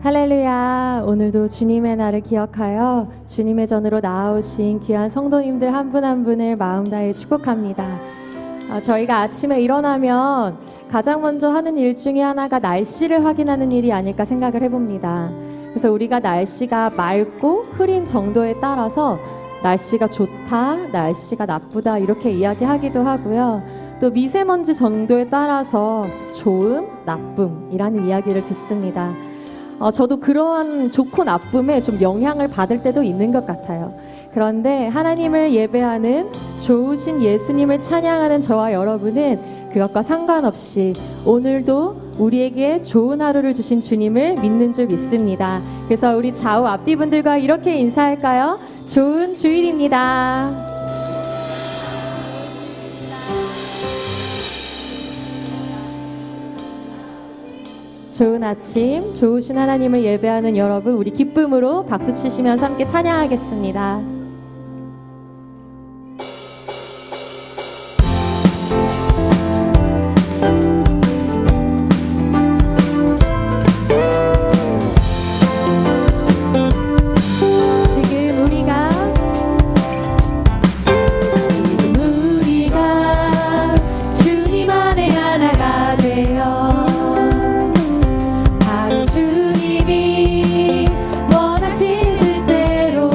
할렐루야. 오늘도 주님의 날을 기억하여 주님의 전으로 나아오신 귀한 성도님들 한 분 한 분을 마음 다해 축복합니다. 저희가 아침에 일어나면 가장 먼저 하는 일 중에 하나가 날씨를 확인하는 일이 아닐까 생각을 해봅니다. 그래서 우리가 날씨가 맑고 흐린 정도에 따라서 날씨가 좋다, 날씨가 나쁘다 이렇게 이야기하기도 하고요. 또 미세먼지 정도에 따라서 좋음, 나쁨이라는 이야기를 듣습니다. 저도 그러한 좋고 나쁨에 좀 영향을 받을 때도 있는 것 같아요. 그런데 하나님을 예배하는 좋으신 예수님을 찬양하는 저와 여러분은 그것과 상관없이 오늘도 우리에게 좋은 하루를 주신 주님을 믿는 줄 믿습니다. 그래서 우리 좌우 앞뒤 분들과 이렇게 인사할까요? 좋은 주일입니다. 좋은 아침, 좋으신 하나님을 예배하는 여러분, 우리 기쁨으로 박수 치시면서 함께 찬양하겠습니다. 주님 안에 하나가 되어 주님이 원하시는 뜻대로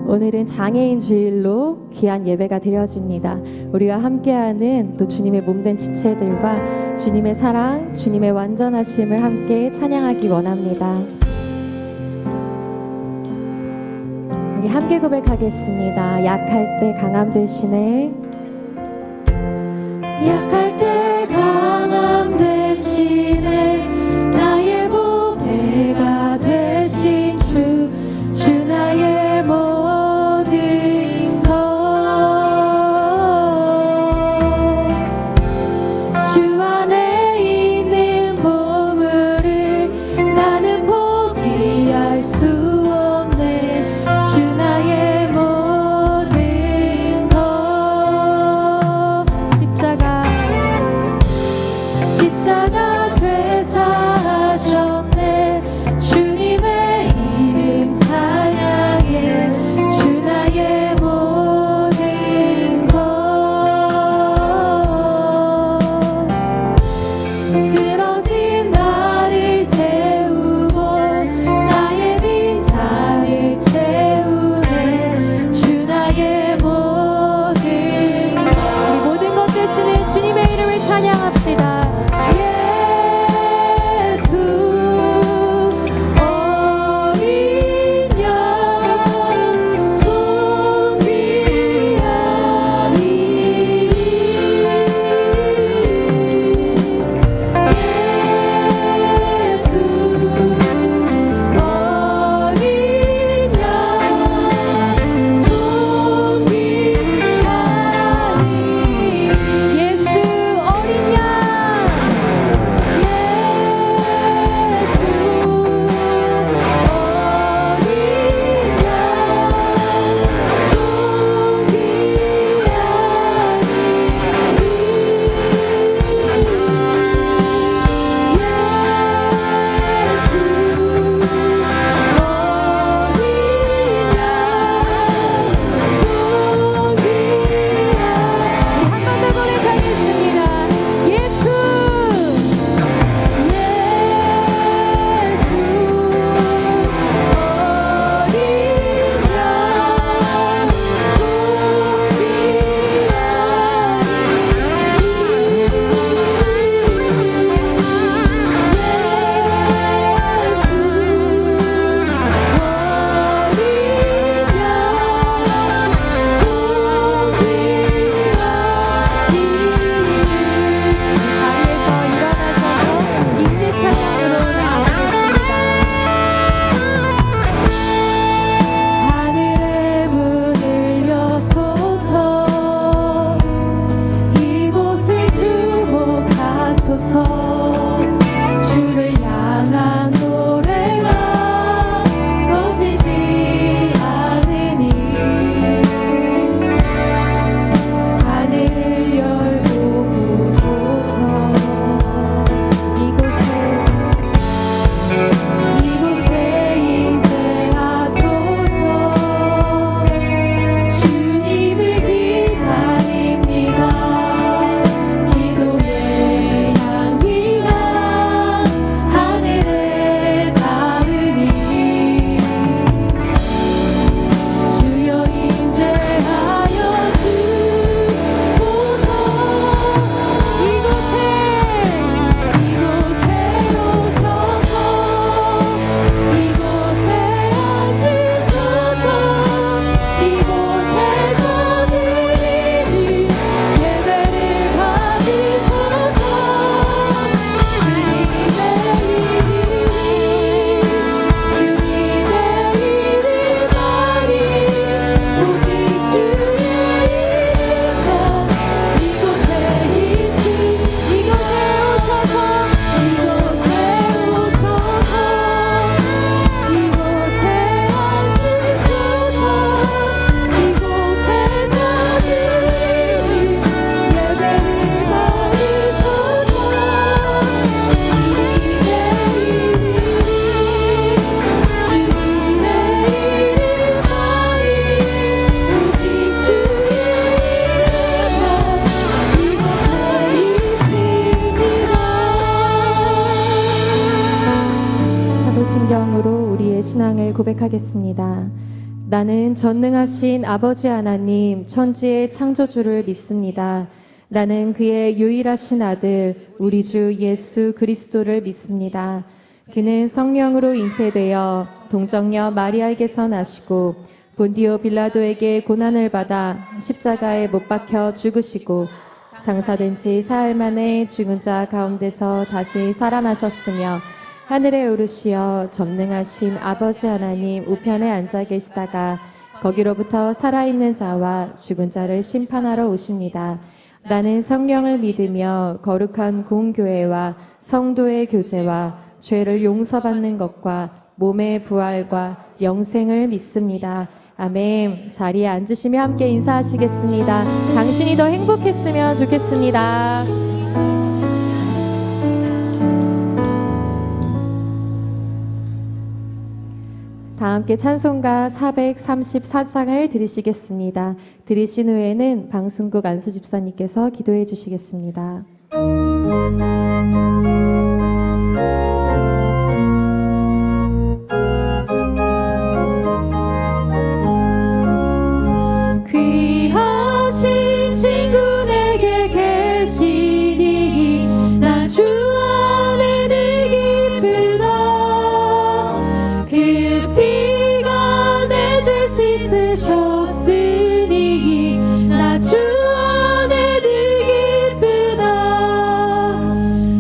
오늘은 장애인 주일로 귀한 예배가 드려집니다. 우리와 함께하는 또 주님의 몸된 지체들과 주님의 사랑, 주님의 완전하심을 함께 찬양하기 원합니다. 우리 함께 고백하겠습니다. 약할 때 강함 되시네. 약할 때 강함 되시네. 나의 보배가 되신 주 나의 모든 것. 주 안에 있는 보물을 나는 포기할 수 없네. 주 나의 모든 것. 십자가 죄사하셨네. 주님의 이름 찬양해. 주 나의 모든 것. 쓰러진 나를 세우고 나의 빈잔을 채우네. 주 나의 모든 것. 우리 모든 것 되시는 주님의 이름을 찬양합시다. 고백하겠습니다. 나는 전능하신 아버지 하나님 천지의 창조주를 믿습니다. 나는 그의 유일하신 아들 우리 주 예수 그리스도를 믿습니다. 그는 성령으로 잉태되어 동정녀 마리아에게서 나시고 본디오 빌라도에게 고난을 받아 십자가에 못 박혀 죽으시고 장사된 지 사흘 만에 죽은 자 가운데서 다시 살아나셨으며 하늘에 오르시어 전능하신 아버지 하나님 우편에 앉아 계시다가 거기로부터 살아있는 자와 죽은 자를 심판하러 오십니다. 나는 성령을 믿으며 거룩한 공교회와 성도의 교제와 죄를 용서받는 것과 몸의 부활과 영생을 믿습니다. 아멘. 자리에 앉으시며 함께 인사하시겠습니다. 당신이 더 행복했으면 좋겠습니다. 다 함께 찬송가 434장을 드리시겠습니다. 드리신 후에는 방승국 안수집사님께서 기도해 주시겠습니다. 귀하신 친구 내게 계시니 나 주 안에 늘 기쁘다. 그 피가 내 죄 씻으셨으니 나 주 안에 늘 기쁘다.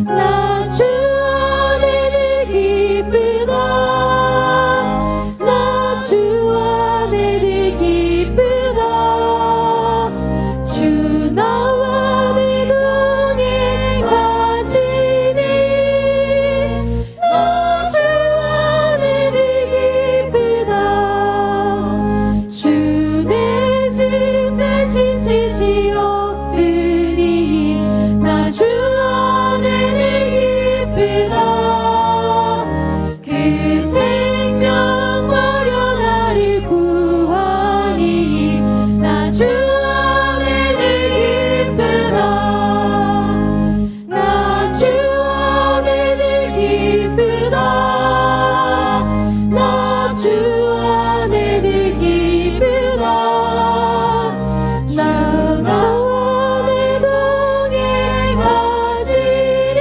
나 주 안에 늘 기쁘다. 나 주 안에 늘 기쁘다. 주 나와 늘 동행하시니 나 주 안에 늘 기쁘다. 주 내 짐 대신 지시었으니 나 주 안에 늘 기쁘다. 그 생명 버려 나를 구하니 나 주 안에 늘 기쁘다. 나 주 안에 늘 기쁘다. 나 주 안에 늘 기쁘다. 주 나와 늘 동행하시니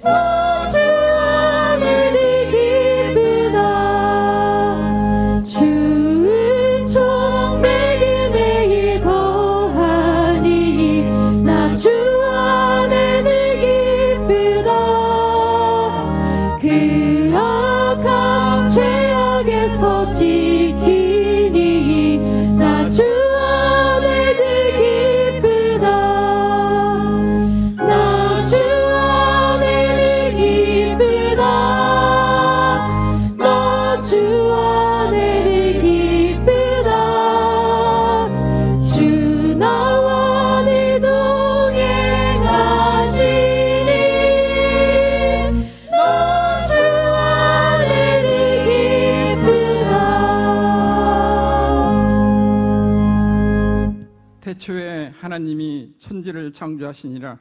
나 주 안에 늘 기쁘다. 주 은총 매일 매일 더하니 나 주 안에 늘 기쁘다. 그 악한 죄악에서 지키니 나 주 안에 늘 기쁘다. 나 주 안에 늘 기쁘다. 나 주 안에 늘 기쁘다. 주 나와 늘 동행하시니 나 주 안에 늘 기쁘다. 태초에 하나님이 천지를 창조하시니라.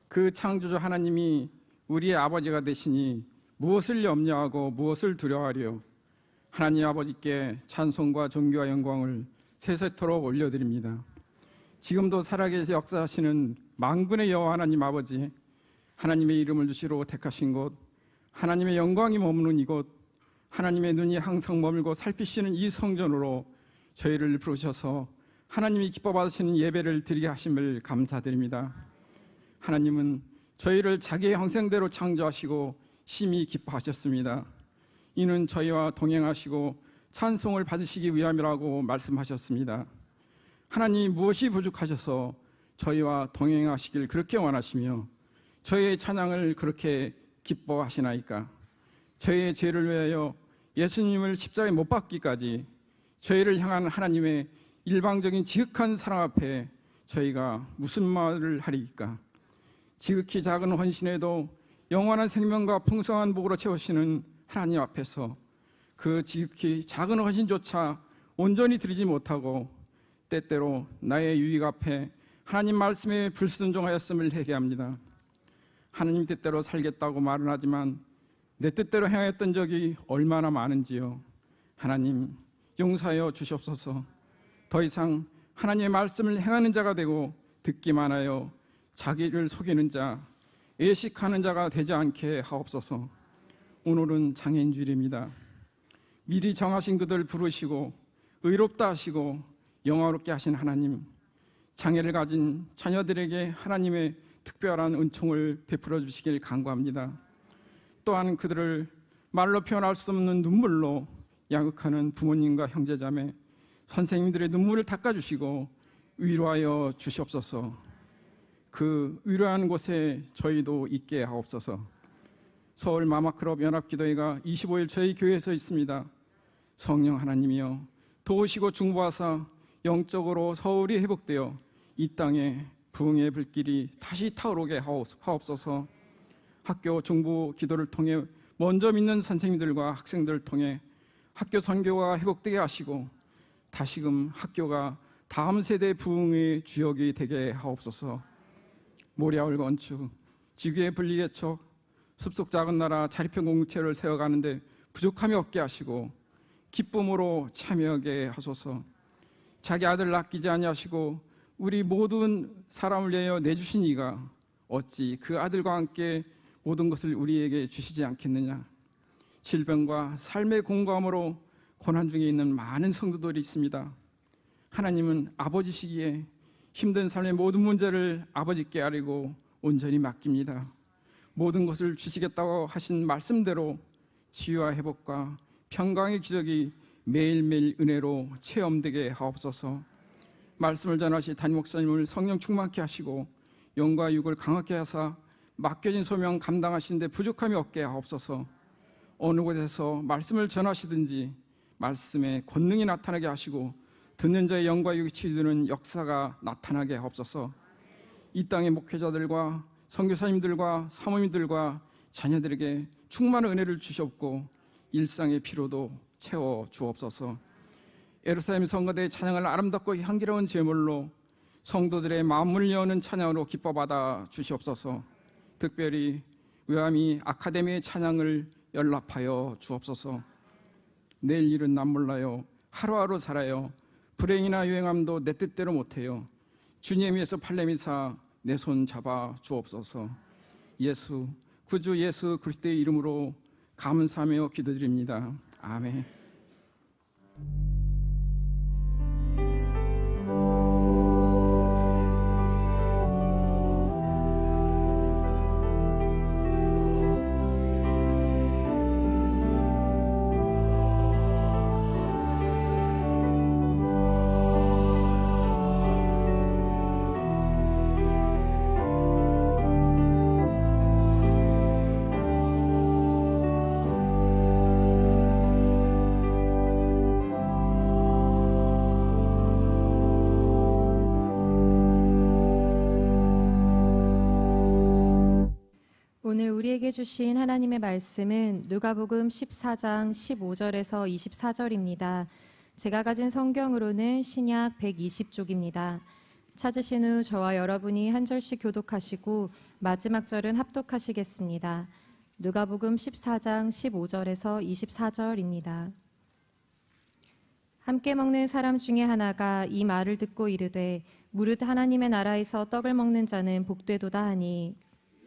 그 창조주 하나님이 우리의 아버지가 되시니 무엇을 염려하고 무엇을 두려워하리요. 하나님 아버지께 찬송과 존귀와 영광을 세세토록 올려드립니다. 지금도 살아계시 역사하시는 만군의 여호와 하나님 아버지, 하나님의 이름을 주시러 택하신 곳, 하나님의 영광이 머무는 이곳, 하나님의 눈이 항상 머물고 살피시는 이 성전으로 저희를 부르셔서 하나님이 기뻐 받으시는 예배를 드리게 하심을 감사드립니다. 하나님은 저희를 자기의 형상대로 창조하시고 심히 기뻐하셨습니다. 이는 저희와 동행하시고 찬송을 받으시기 위함이라고 말씀하셨습니다. 하나님 무엇이 부족하셔서 저희와 동행하시길 그렇게 원하시며 저희의 찬양을 그렇게 기뻐하시나이까. 저희의 죄를 위하여 예수님을 십자가에 못 박기까지 저희를 향한 하나님의 일방적인 지극한 사랑 앞에 저희가 무슨 말을 하리이까. 지극히 작은 헌신에도 영원한 생명과 풍성한 복으로 채우시는 하나님 앞에서 그 지극히 작은 헌신조차 온전히 드리지 못하고 때때로 나의 유익 앞에 하나님 말씀에 불순종하였음을 회개합니다. 하나님 뜻대로 살겠다고 말은 하지만 내 뜻대로 행했던 적이 얼마나 많은지요. 하나님 용서하여 주시옵소서. 더 이상 하나님의 말씀을 행하는 자가 되고 듣기만 하여 자기를 속이는 자, 애식하는 자가 되지 않게 하옵소서. 오늘은 장애인주일입니다. 미리 정하신 그들 부르시고 의롭다 하시고 영화롭게 하신 하나님, 장애를 가진 자녀들에게 하나님의 특별한 은총을 베풀어 주시길 간구합니다. 또한 그들을 말로 표현할 수 없는 눈물로 양육하는 부모님과 형제자매, 선생님들의 눈물을 닦아주시고 위로하여 주시옵소서. 그 위로하는 곳에 저희도 있게 하옵소서. 서울 마마클럽 연합기도회가 25일 저희 교회에서 있습니다. 성령 하나님이여 도우시고 중보하사 영적으로 서울이 회복되어 이 땅에 부흥의 불길이 다시 타오르게 하옵소서. 학교 중보 기도를 통해 먼저 믿는 선생님들과 학생들을 통해 학교 선교가 회복되게 하시고 다시금 학교가 다음 세대 부흥의 주역이 되게 하옵소서. 모리아울 건축, 지구의 분리개척, 숲속 작은 나라 자립형 공동체를 세워가는데 부족함이 없게 하시고 기쁨으로 참여하게 하소서. 자기 아들을 아끼지 아니하시고 우리 모든 사람을 위하여 내주신 이가 어찌 그 아들과 함께 모든 것을 우리에게 주시지 않겠느냐. 질병과 삶의 공감으로 고난 중에 있는 많은 성도들이 있습니다. 하나님은 아버지시기에 힘든 삶의 모든 문제를 아버지께 아뢰고 온전히 맡깁니다. 모든 것을 주시겠다고 하신 말씀대로 치유와 회복과 평강의 기적이 매일매일 은혜로 체험되게 하옵소서. 말씀을 전하시 담임 목사님을 성령 충만케 하시고 영과 육을 강하게 하사 맡겨진 소명 감당하시는데 부족함이 없게 하옵소서. 어느 곳에서 말씀을 전하시든지 말씀의 권능이 나타나게 하시고 듣는 자의 영과 육이 치유되는 역사가 나타나게 하옵소서. 이 땅의 목회자들과 선교사님들과 사모님들과 자녀들에게 충만한 은혜를 주시옵고 일상의 피로도 채워 주옵소서. 예루살렘 성가대의 찬양을 아름답고 향기로운 제물로 성도들의 마음을 여는 찬양으로 기뻐받아 주시옵소서. 특별히 외아미 아카데미의 찬양을 연락하여 주옵소서. 내일 일은 난 몰라요. 하루하루 살아요. 불행이나 유행함도 내 뜻대로 못해요. 주님 위해서 팔레미사 내 손 잡아 주옵소서. 예수 구주 예수 그리스도의 이름으로 감사하며 기도드립니다. 아멘. 오늘 우리에게 주신 하나님의 말씀은 누가복음 14장 15절에서 24절입니다. 제가 가진 성경으로는 신약 120쪽입니다. 찾으신 후 저와 여러분이 한 절씩 교독하시고 마지막 절은 합독하시겠습니다. 누가복음 14장 15절에서 24절입니다. 함께 먹는 사람 중에 하나가 이 말을 듣고 이르되 무릇 하나님의 나라에서 떡을 먹는 자는 복되도다 하니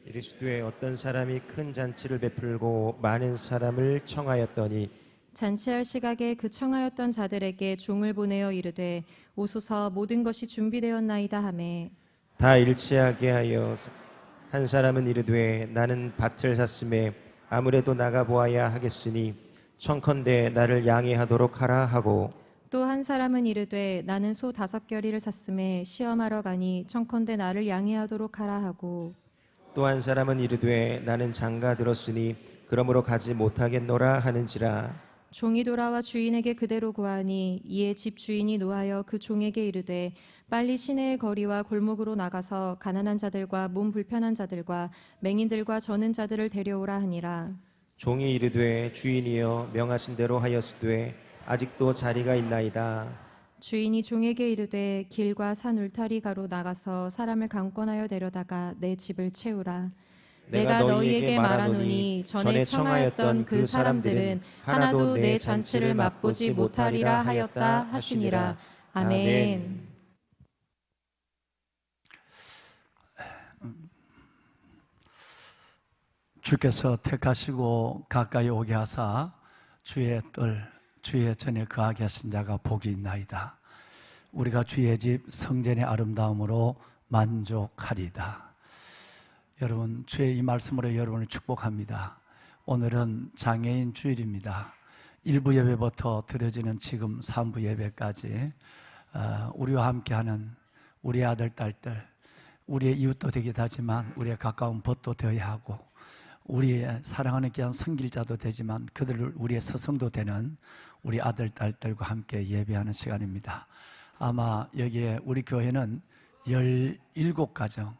이르시되 어떤 사람이 큰 잔치를 베풀고 많은 사람을 청하였더니 잔치할 시각에 그 청하였던 자들에게 종을 보내어 이르되 오소서 모든 것이 준비되었나이다 하매 다 일치하게 하여 한 사람은 이르되 나는 밭을 샀음에 아무래도 나가 보아야 하겠으니 청컨대 나를 양해하도록 하라 하고 또 한 사람은 이르되 나는 소 5겨리를 샀음에 시험하러 가니 청컨대 나를 양해하도록 하라 하고 또 한 사람은 이르되 나는 장가 들었으니 그러므로 가지 못하겠노라 하는지라. 종이 돌아와 주인에게 그대로 구하니 이에 집 주인이 노하여 그 종에게 이르되 빨리 시내의 거리와 골목으로 나가서 가난한 자들과 몸 불편한 자들과 맹인들과 저는 자들을 데려오라 하니라. 종이 이르되 주인이여 명하신 대로 하였으되 아직도 자리가 있나이다. 주인이 종에게 이르되 길과 산 울타리 가로 나가서 사람을 강권하여 데려다가 내 집을 채우라. 내가 너희에게 말하노니 전에 청하였던 그 사람들은 하나도 내 잔치를 맛보지 못하리라 하였다 하시니라. 아멘. 주께서 택하시고 가까이 오게 하사 주의 뜰 주의 전에 거하게 하신 자가 복이 있나이다. 우리가 주의 집 성전의 아름다움으로 만족하리다. 여러분, 주의 이 말씀으로 여러분을 축복합니다. 오늘은 장애인 주일입니다. 1부 예배부터 드려지는 지금 3부 예배까지 우리와 함께하는 우리의 아들, 딸들, 우리의 이웃도 되기도 하지만 우리의 가까운 벗도 되어야 하고 우리의 사랑하는 귀한 성길자도 되지만 그들을 우리의 스승도 되는 우리 아들, 딸들과 함께 예배하는 시간입니다. 아마 여기에 우리 교회는 17가정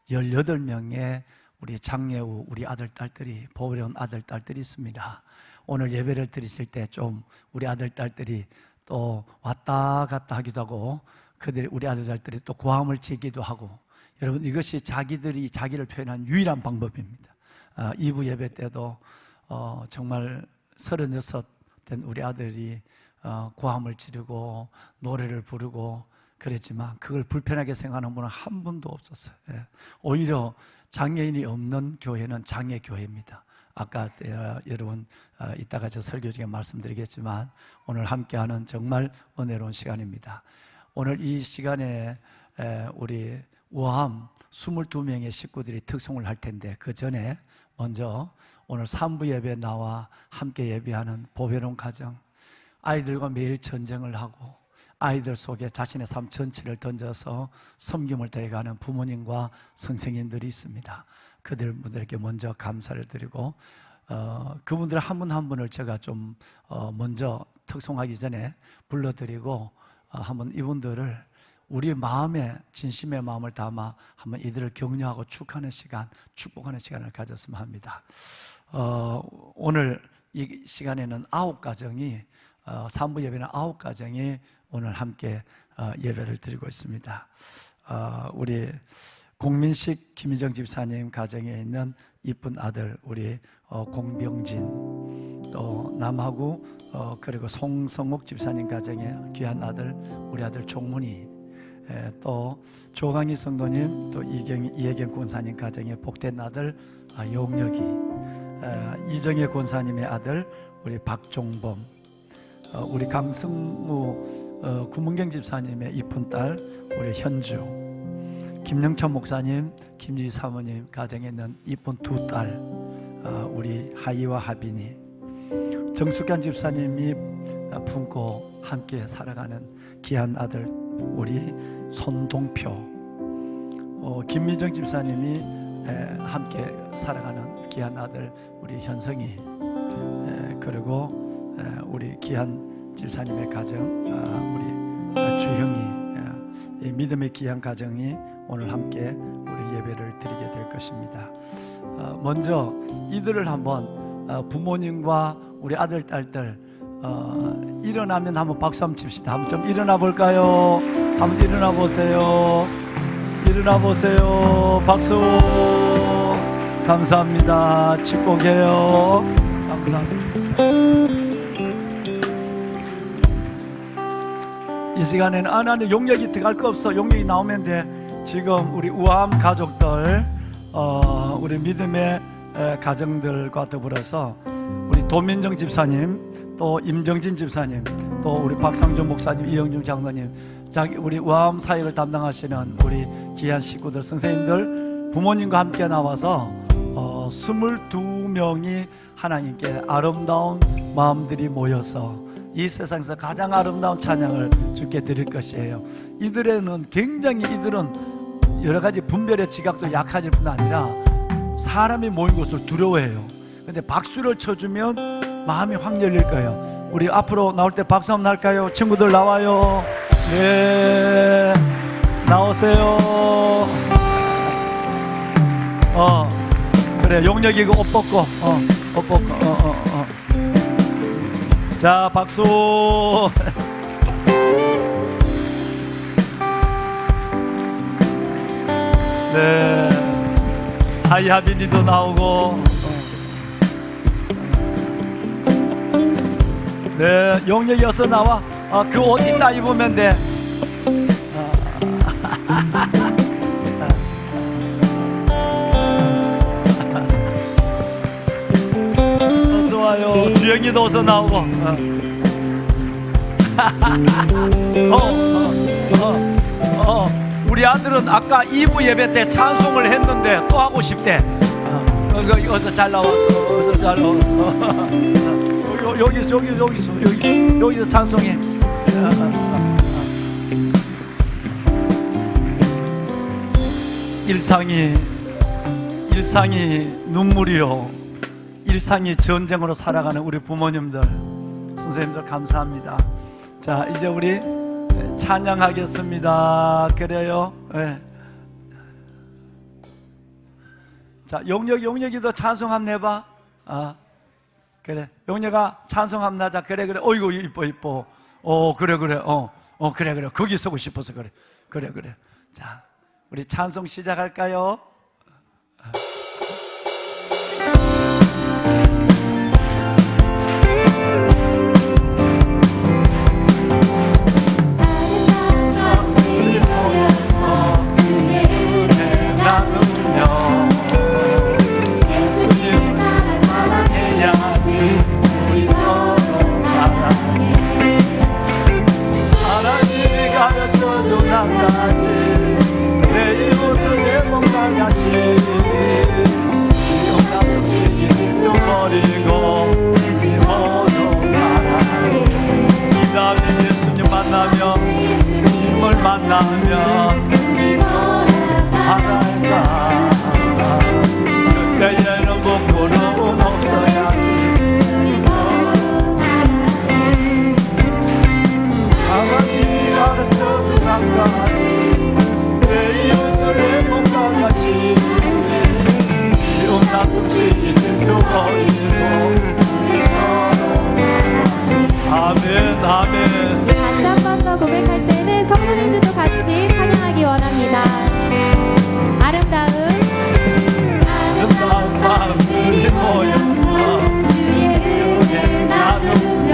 18명의 우리 장애우 우리 아들, 딸들이 보배로운 아들, 딸들이 있습니다. 오늘 예배를 드리실 때 좀 우리 아들, 딸들이 또 왔다 갔다 하기도 하고 그들이 우리 아들, 딸들이 또 고함을 치기도 하고 여러분 이것이 자기들이 자기를 표현한 유일한 방법입니다. 2부 예배 때도 정말 36 된 우리 아들이 고함을 지르고 노래를 부르고 그랬지만 그걸 불편하게 생각하는 분은 한 분도 없었어요. 오히려 장애인이 없는 교회는 장애교회입니다. 아까 여러분 이따가 저 설교 중에 말씀드리겠지만 오늘 함께하는 정말 은혜로운 시간입니다. 오늘 이 시간에 우리 우아함 22명의 식구들이 특송을 할 텐데 그 전에 먼저 오늘 3부 예배에 나와 함께 예배하는 보배로운 가정, 아이들과 매일 전쟁을 하고 아이들 속에 자신의 삶 전체를 던져서 섬김을 다해가는 부모님과 선생님들이 있습니다. 그들분들에게 먼저 감사를 드리고 그분들 한 분 한 분을 제가 좀 먼저 특송하기 전에 불러드리고 한번 이분들을 우리 마음에 진심의 마음을 담아 한번 이들을 격려하고 축하하는 시간, 축복하는 시간을 가졌으면 합니다. 오늘 이 시간에는 9가정이 3부 예배는 9가정이 오늘 함께 예배를 드리고 있습니다. 우리 공민식 김희정 집사님 가정에 있는 이쁜 아들 우리 공병진, 또 남하구 그리고 송성욱 집사님 가정에 귀한 아들 우리 아들 종문이, 또 조강희 성도님, 또 이혜경 권사님 가정에 복된 아들 용력이, 이정혜 권사님의 아들 우리 박종범, 우리 강승우 구문경 집사님의 이쁜 딸 우리 현주, 김영천 목사님, 김주희 사모님 가정에 있는 이쁜 2딸 우리 하이와 하빈이, 정숙현 집사님이 품고 함께 살아가는 귀한 아들 우리 손동표, 김미정 집사님이 함께 살아가는 귀한 아들 우리 현성이, 그리고 우리 귀한 집사님의 가정 우리 주형이, 믿음의 귀한 가정이 오늘 함께 우리 예배를 드리게 될 것입니다. 먼저 이들을 한번 부모님과 우리 아들, 딸들 일어나면 한번 박수 한번 칩시다. 한번 좀 일어나 볼까요? 한번 일어나 보세요. 일어나 보세요. 박수. 감사합니다. 축복해요. 감사합니다. 이 시간에는 하나님 용력이 들어갈 거 없어. 용력이 나오면 돼. 지금 우리 우아함 가족들, 우리 믿음의 가정들과 더불어서 우리 도민정 집사님, 또 임정진 집사님, 또 우리 박상준 목사님, 이영준 장로님, 우리 우아함 사역을 담당하시는 우리 귀한 식구들, 선생님들, 부모님과 함께 나와서 22명이 하나님께 아름다운 마음들이 모여서 이 세상에서 가장 아름다운 찬양을 주께 드릴 것이에요. 이들은 여러 가지 분별의 지각도 약해질 뿐 아니라 사람이 모인 곳을 두려워해요. 근데 박수를 쳐주면 마음이 확 열릴 거예요. 우리 앞으로 나올 때 박수 한번 할까요? 친구들 나와요. 네, 나오세요. 그래, 용력이고 옷 벗고, 옷 벗고, 자, 박수. 네, 하이하빈이도 나오고. 네, 용역이 어서 나와. 그 옷 이따 입으면 돼. 어서 와요. 주영이도 어서 나오고. 우리 아들은 아까 2부 예배 때 찬송을 했는데 또 하고 싶대. 어서 잘 나왔어. 어서 잘 나왔어. 여기서 찬송해. 일상이 눈물이요. 일상이 전쟁으로 살아가는 우리 부모님들, 선생님들 감사합니다. 자, 이제 우리 찬양하겠습니다. 그래요? 네. 자, 용역이도 찬송 한번 해봐. 그래. 용역아 찬송 한번 하자. 그래. 어이구 이뻐. 그래. 그래. 거기 서고 싶어서 그래. 자, 우리 찬송 시작할까요? 만나면 바랄까 그때에는 부끄러움 없어야지 하나님이 가르쳐준 한 가지 내 이웃을 행복과 같이 미움 다툼시 질투거리고 서로 사랑해. 아멘. 다시 한 번 더 고백할 때는 성도님들도 같이 찬양하기 원합니다. 아름다운 마음들이 모여서 주의 은혜 나누며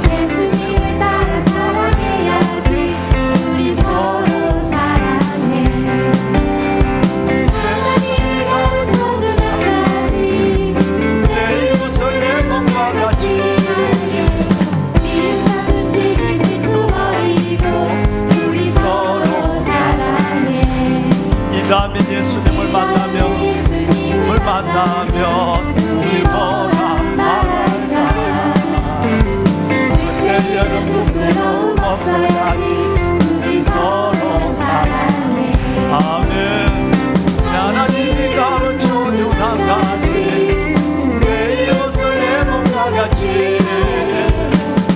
예수님을 따라 사랑해야지 우리 서로 사랑해. 하나님이 가르쳐준 한 가지 내 이웃을 내 몸과 같이 이다민 예수님을 만나면 우리 뭐가 말할까 그때에는 부끄러움 없어야지 우리 서로 사랑해. 아멘. 하나님이 가르쳐준 한 가지 내 이웃을 내 몸과 같이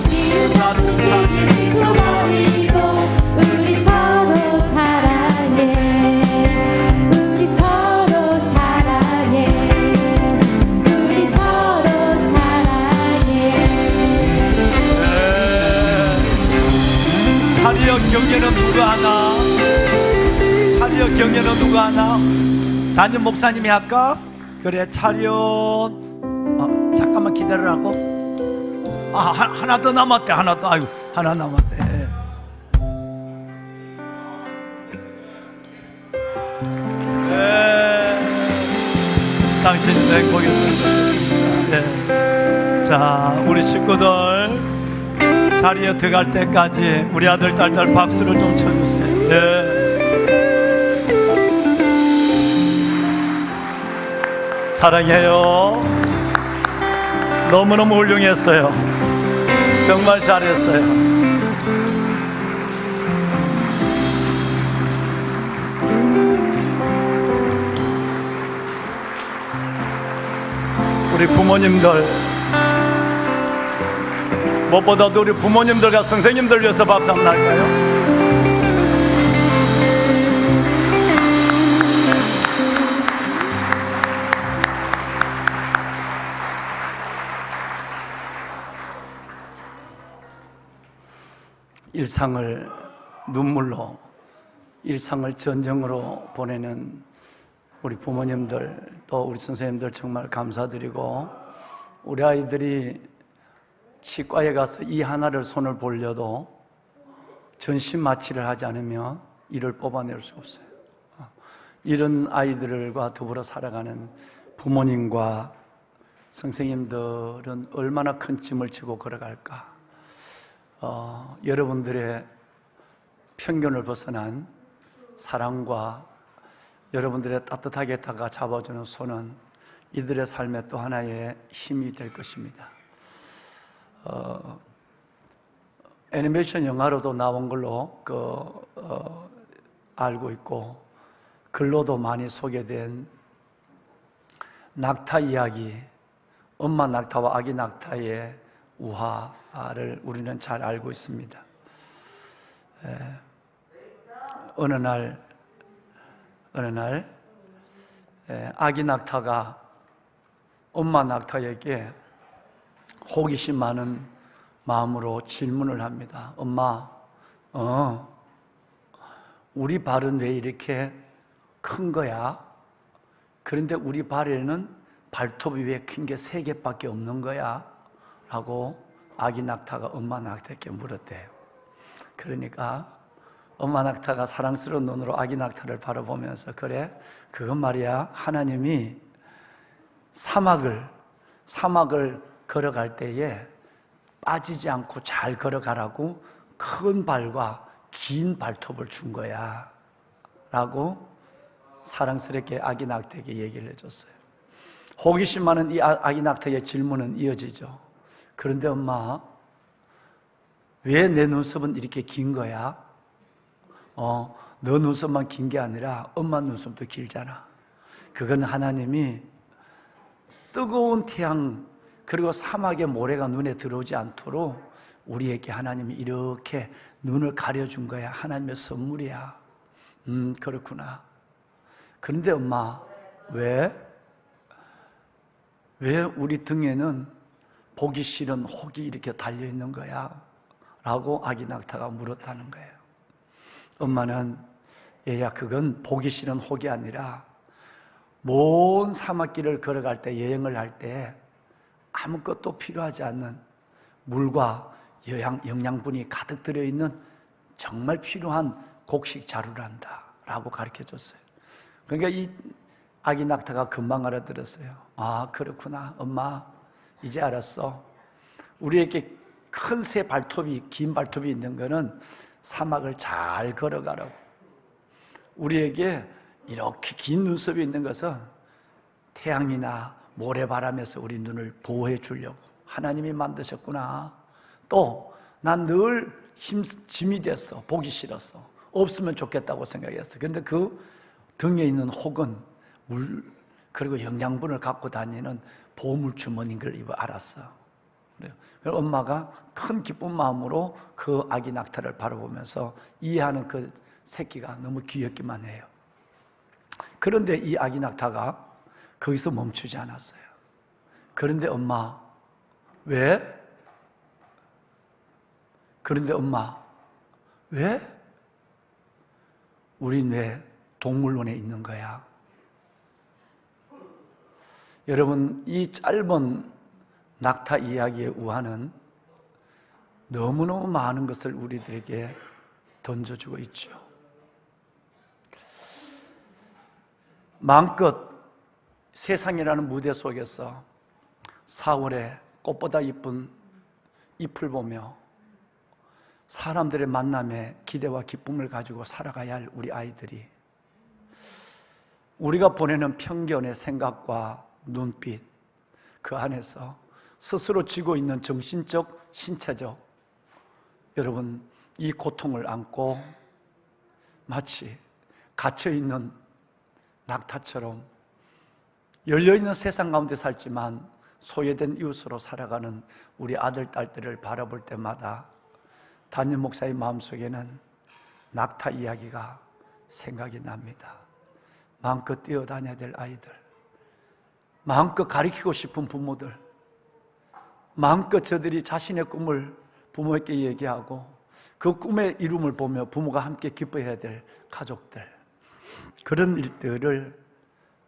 미움 같은 삶이 버리고 우리 서로 사랑해. 우리 서로 사랑해. 우리 서로 사랑해. 차리역 경례는 누가 하나? 차리역 경례는 누가 하나? 담임 목사님이 할까? 그래, 차리역. 잠깐만 기다리라고. 하나 더 남았대. 하나 더. 아이고, 하나 남았대. 당신도 행복했습니다. 네. 자, 우리 식구들 자리에 들어갈 때까지 우리 아들 딸들 박수를 좀 쳐주세요. 네. 사랑해요. 너무너무 훌륭했어요. 정말 잘했어요. 우리 부모님들, 무엇보다도 우리 부모님들과 선생님들 위해서 박수 한번 할까요? 일상을 눈물로, 일상을 전쟁으로 보내는 우리 부모님들 또 우리 선생님들 정말 감사드리고, 우리 아이들이 치과에 가서 이 하나를 손을 벌려도 전신 마취를 하지 않으면 이를 뽑아낼 수 없어요. 이런 아이들과 더불어 살아가는 부모님과 선생님들은 얼마나 큰 짐을 지고 걸어갈까. 여러분들의 편견을 벗어난 사랑과 여러분들의 따뜻하게 다가 잡아주는 손은 이들의 삶의 또 하나의 힘이 될 것입니다. 애니메이션 영화로도 나온 걸로 알고 있고, 글로도 많이 소개된 낙타 이야기, 엄마 낙타와 아기 낙타의 우화를 우리는 잘 알고 있습니다. 어느 날 아기 낙타가 엄마 낙타에게 호기심 많은 마음으로 질문을 합니다. 엄마, 우리 발은 왜 이렇게 큰 거야? 그런데 우리 발에는 발톱이 왜 큰 게 3개밖에 없는 거야? 라고 아기 낙타가 엄마 낙타에게 물었대요. 그러니까 엄마 낙타가 사랑스러운 눈으로 아기 낙타를 바라보면서, 그래, 그건 말이야, 하나님이 사막을 걸어갈 때에 빠지지 않고 잘 걸어가라고 큰 발과 긴 발톱을 준 거야 라고 사랑스럽게 아기 낙타에게 얘기를 해줬어요. 호기심 많은 이 아기 낙타의 질문은 이어지죠. 그런데 엄마, 왜 내 눈썹은 이렇게 긴 거야? 너 눈썹만 긴 게 아니라 엄마 눈썹도 길잖아. 그건 하나님이 뜨거운 태양 그리고 사막의 모래가 눈에 들어오지 않도록 우리에게 하나님이 이렇게 눈을 가려준 거야. 하나님의 선물이야. 그렇구나. 그런데 엄마, 왜 우리 등에는 보기 싫은 혹이 이렇게 달려있는 거야? 라고 아기 낙타가 물었다는 거예요. 엄마는, 얘야, 그건 보기 싫은 혹이 아니라 먼 사막길을 걸어갈 때, 여행을 할 때 아무것도 필요하지 않는 물과 영양분이 가득 들어있는 정말 필요한 곡식 자루란다 라고 가르쳐줬어요. 그러니까 이 아기 낙타가 금방 알아들었어요. 아, 그렇구나. 엄마, 이제 알았어. 우리에게 큰 새 발톱이, 긴 발톱이 있는 거는 사막을 잘 걸어가라고. 우리에게 이렇게 긴 눈썹이 있는 것은 태양이나 모래바람에서 우리 눈을 보호해 주려고 하나님이 만드셨구나. 또 난 늘 짐이 됐어. 보기 싫었어. 없으면 좋겠다고 생각했어. 그런데 그 등에 있는 혹은 물 그리고 영양분을 갖고 다니는 보물 주머니인 걸 알았어. 그래요. 그래서 엄마가 큰 기쁜 마음으로 그 아기 낙타를 바라보면서 이해하는 그 새끼가 너무 귀엽기만 해요. 그런데 이 아기 낙타가 거기서 멈추지 않았어요. 그런데 엄마, 왜? 그런데 엄마, 왜? 우린 왜 동물원에 있는 거야? 여러분, 이 짧은 낙타 이야기의 우화는 너무너무 많은 것을 우리들에게 던져주고 있죠. 마음껏 세상이라는 무대 속에서 4월에 꽃보다 이쁜 잎을 보며 사람들의 만남에 기대와 기쁨을 가지고 살아가야 할 우리 아이들이, 우리가 보내는 편견의 생각과 눈빛, 그 안에서 스스로 지고 있는 정신적, 신체적, 여러분, 이 고통을 안고 마치 갇혀있는 낙타처럼 열려있는 세상 가운데 살지만 소외된 이웃으로 살아가는 우리 아들, 딸들을 바라볼 때마다 담임 목사의 마음속에는 낙타 이야기가 생각이 납니다. 마음껏 뛰어다녀야 될 아이들, 마음껏 가르치고 싶은 부모들, 마음껏 저들이 자신의 꿈을 부모에게 얘기하고 그 꿈의 이름을 보며 부모가 함께 기뻐해야 될 가족들, 그런 일들을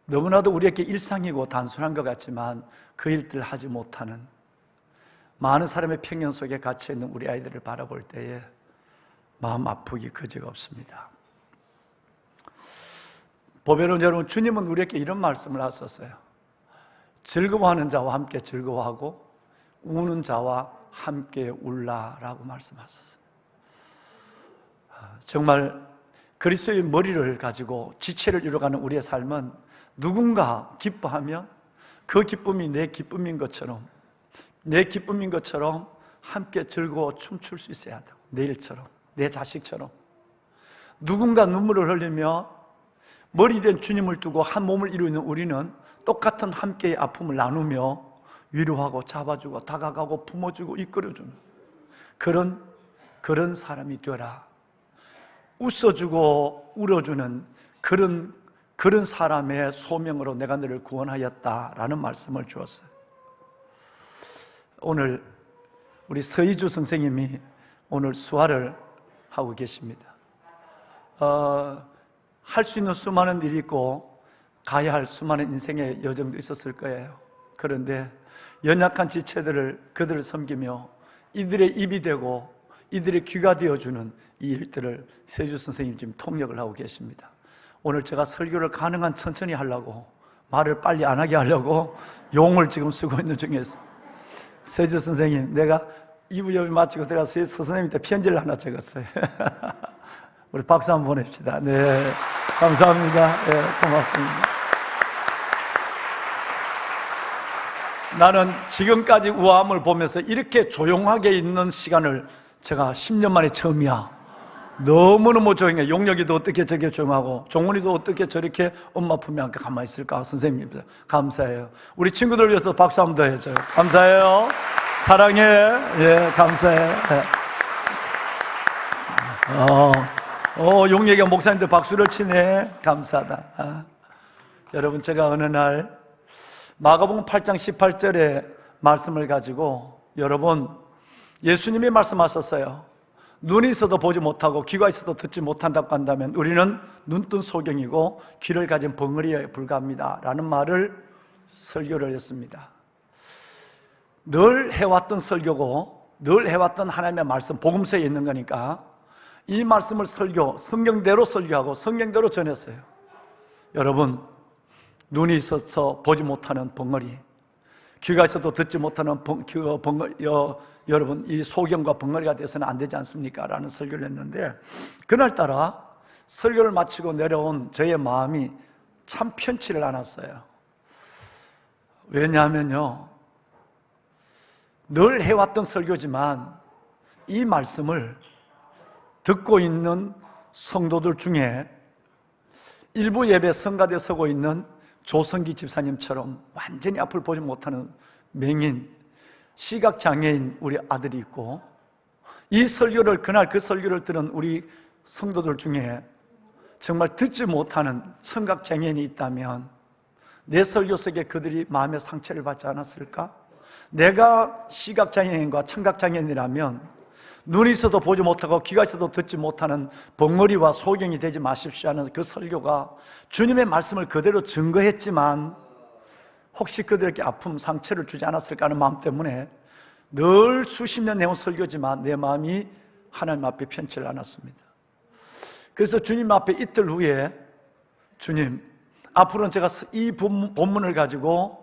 너무나도 우리에게 일상이고 단순한 것 같지만 그 일들을 하지 못하는 많은 사람의 평년 속에 갇혀있는 우리 아이들을 바라볼 때에 마음 아프기 그지가 없습니다. 보배로운 여러분, 주님은 우리에게 이런 말씀을 하셨어요. 즐거워하는 자와 함께 즐거워하고 우는 자와 함께 울라라고 말씀하셨어요. 정말 그리스도의 머리를 가지고 지체를 이루어가는 우리의 삶은 누군가 기뻐하면 그 기쁨이 내 기쁨인 것처럼 함께 즐거워 춤출 수 있어야 하고, 내 일처럼, 내 자식처럼. 누군가 눈물을 흘리며 머리된 주님을 두고 한 몸을 이루는 우리는 똑같은 함께의 아픔을 나누며 위로하고 잡아주고 다가가고 품어주고 이끌어주는 그런 사람이 되라. 웃어주고 울어주는 그런 사람의 소명으로 내가 너를 구원하였다라는 말씀을 주었어요. 오늘 우리 서희주 선생님이 오늘 수화를 하고 계십니다. 할 수 있는 수많은 일이 있고 가야 할 수많은 인생의 여정도 있었을 거예요. 그런데 연약한 지체들을 그들을 섬기며 이들의 입이 되고 이들의 귀가 되어주는 이 일들을 서희주 선생님이 지금 통역을 하고 계십니다. 오늘 제가 설교를 가능한 천천히 하려고, 말을 빨리 안 하게 하려고 용을 지금 쓰고 있는 중에 있습니다. 서희주 선생님, 내가 2부 예배 마치고 들어가서 서희주 선생님한테 편지를 하나 적었어요. 우리 박수 한번 보냅시다. 네, 감사합니다. 네, 고맙습니다. 나는 지금까지 우아함을 보면서 이렇게 조용하게 있는 시간을 제가 10년 만에 처음이야. 너무너무 조용해. 용역이도 어떻게 저렇게 조용하고, 종훈이도 어떻게 저렇게 엄마 품에 안고 가만히 있을까. 선생님, 감사해요. 우리 친구들 위해서 박수 한번 더 해줘요. 감사해요. 사랑해. 예, 감사해. 용역이 목사님들 박수를 치네. 감사하다. 여러분, 제가 어느 날 마가복음 8장 18절의 말씀을 가지고, 여러분, 예수님이 말씀하셨어요. 눈이 있어도 보지 못하고 귀가 있어도 듣지 못한다고 한다면 우리는 눈뜬 소경이고 귀를 가진 벙어리에 불과합니다 라는 말을 설교를 했습니다. 늘 해왔던 설교고 늘 해왔던 하나님의 말씀, 복음서에 있는 거니까 이 말씀을 성경대로 설교하고 성경대로 전했어요. 여러분, 눈이 있어서 보지 못하는 벙어리, 귀가 있어도 듣지 못하는 여러분, 이 소경과 벙어리가 돼서는 안 되지 않습니까? 라는 설교를 했는데, 그날따라 설교를 마치고 내려온 저의 마음이 참 편치를 않았어요. 왜냐하면요, 늘 해왔던 설교지만 이 말씀을 듣고 있는 성도들 중에 일부 예배 성가대에 서고 있는 조성기 집사님처럼 완전히 앞을 보지 못하는 맹인, 시각장애인 우리 아들이 있고, 이 설교를, 그날 그 설교를 들은 우리 성도들 중에 정말 듣지 못하는 청각장애인이 있다면 내 설교 속에 그들이 마음의 상처를 받지 않았을까? 내가 시각장애인과 청각장애인이라면 눈이 있어도 보지 못하고 귀가 있어도 듣지 못하는 벙어리와 소경이 되지 마십시오 하는 그 설교가 주님의 말씀을 그대로 증거했지만 혹시 그들에게 아픔, 상처를 주지 않았을까 하는 마음 때문에 늘 수십 년 해온 설교지만 내 마음이 하나님 앞에 편치를 않았습니다. 그래서 주님 앞에 이틀 후에, 주님, 앞으로는 제가 이 본문을 가지고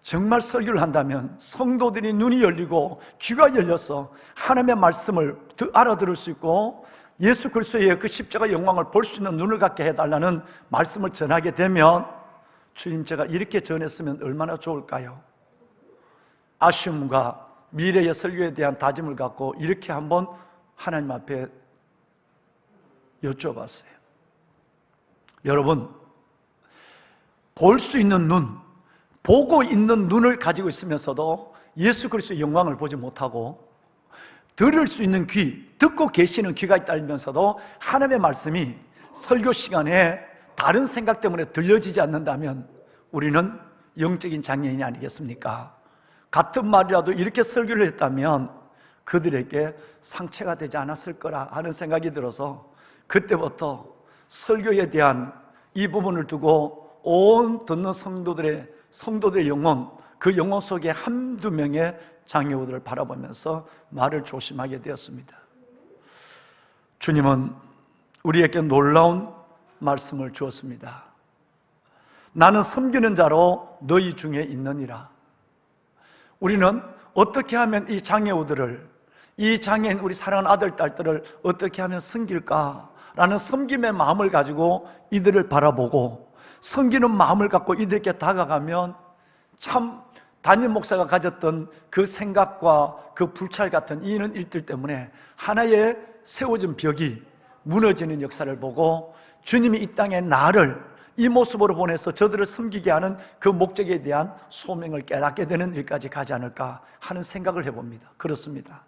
정말 설교를 한다면 성도들이 눈이 열리고 귀가 열려서 하나님의 말씀을 알아들을 수 있고 예수 그리스도의 그 십자가 영광을 볼 수 있는 눈을 갖게 해달라는 말씀을 전하게 되면, 주님, 제가 이렇게 전했으면 얼마나 좋을까요? 아쉬움과 미래의 설교에 대한 다짐을 갖고 이렇게 한번 하나님 앞에 여쭤봤어요. 여러분, 볼 수 있는 눈, 보고 있는 눈을 가지고 있으면서도 예수 그리스도의 영광을 보지 못하고, 들을 수 있는 귀, 듣고 계시는 귀가 있다면서도 하나님의 말씀이 설교 시간에 다른 생각 때문에 들려지지 않는다면 우리는 영적인 장애인이 아니겠습니까? 같은 말이라도 이렇게 설교를 했다면 그들에게 상처가 되지 않았을 거라 하는 생각이 들어서 그때부터 설교에 대한 이 부분을 두고 온 듣는 성도들의 영혼, 그 영혼 속에 한두 명의 장애우들을 바라보면서 말을 조심하게 되었습니다. 주님은 우리에게 놀라운 말씀을 주었습니다. 나는 섬기는 자로 너희 중에 있느니라. 우리는 어떻게 하면 이 장애우들을, 이 장애인 우리 사랑하는 아들, 딸들을 어떻게 하면 섬길까라는 섬김의 마음을 가지고 이들을 바라보고 섬기는 마음을 갖고 이들에게 다가가면 참 담임 목사가 가졌던 그 생각과 그 불찰 같은 이런 일들 때문에 하나의 세워진 벽이 무너지는 역사를 보고 주님이 이 땅에 나를 이 모습으로 보내서 저들을 섬기게 하는 그 목적에 대한 소명을 깨닫게 되는 일까지 가지 않을까 하는 생각을 해봅니다. 그렇습니다.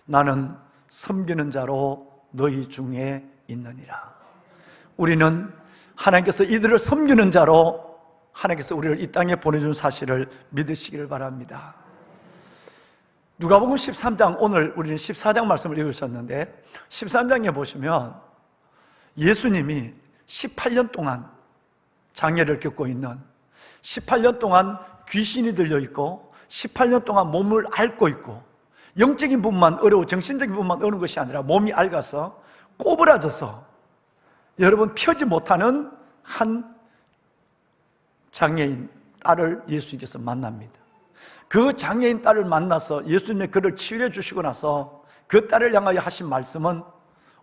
나는 섬기는 자로 너희 중에 있느니라. 우리는 하나님께서 이들을 섬기는 자로 하나님께서 우리를 이 땅에 보내준 사실을 믿으시기를 바랍니다. 누가복음 13장, 오늘 우리는 14장 말씀을 읽으셨는데 13장에 보시면 예수님이 18년 동안 장애를 겪고 있는, 18년 동안 귀신이 들려 있고 18년 동안 몸을 앓고 있고 영적인 부분만 어려워 정신적인 부분만 어려운 것이 아니라 몸이 앓아서 꼬부라져서 여러분 펴지 못하는 한 장애인 딸을 예수님께서 만납니다. 그 장애인 딸을 만나서 예수님이 그를 치유해 주시고 나서 그 딸을 향하여 하신 말씀은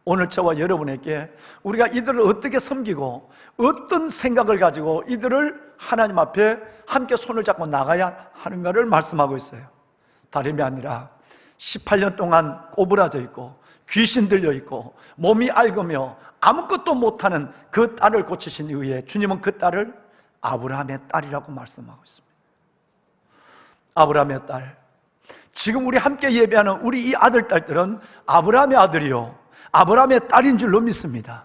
오늘 저와 여러분에게 우리가 이들을 어떻게 섬기고 어떤 생각을 가지고 이들을 하나님 앞에 함께 손을 잡고 나가야 하는가를 말씀하고 있어요. 다름이 아니라 18년 동안 꼬부라져 있고 귀신 들려 있고 몸이 앓으며 아무것도 못하는 그 딸을 고치신 이후에 주님은 그 딸을 아브라함의 딸이라고 말씀하고 있습니다. 아브라함의 딸. 지금 우리 함께 예배하는 우리 이 아들, 딸들은 아브라함의 아들이요 아브라함의 딸인 줄로 믿습니다.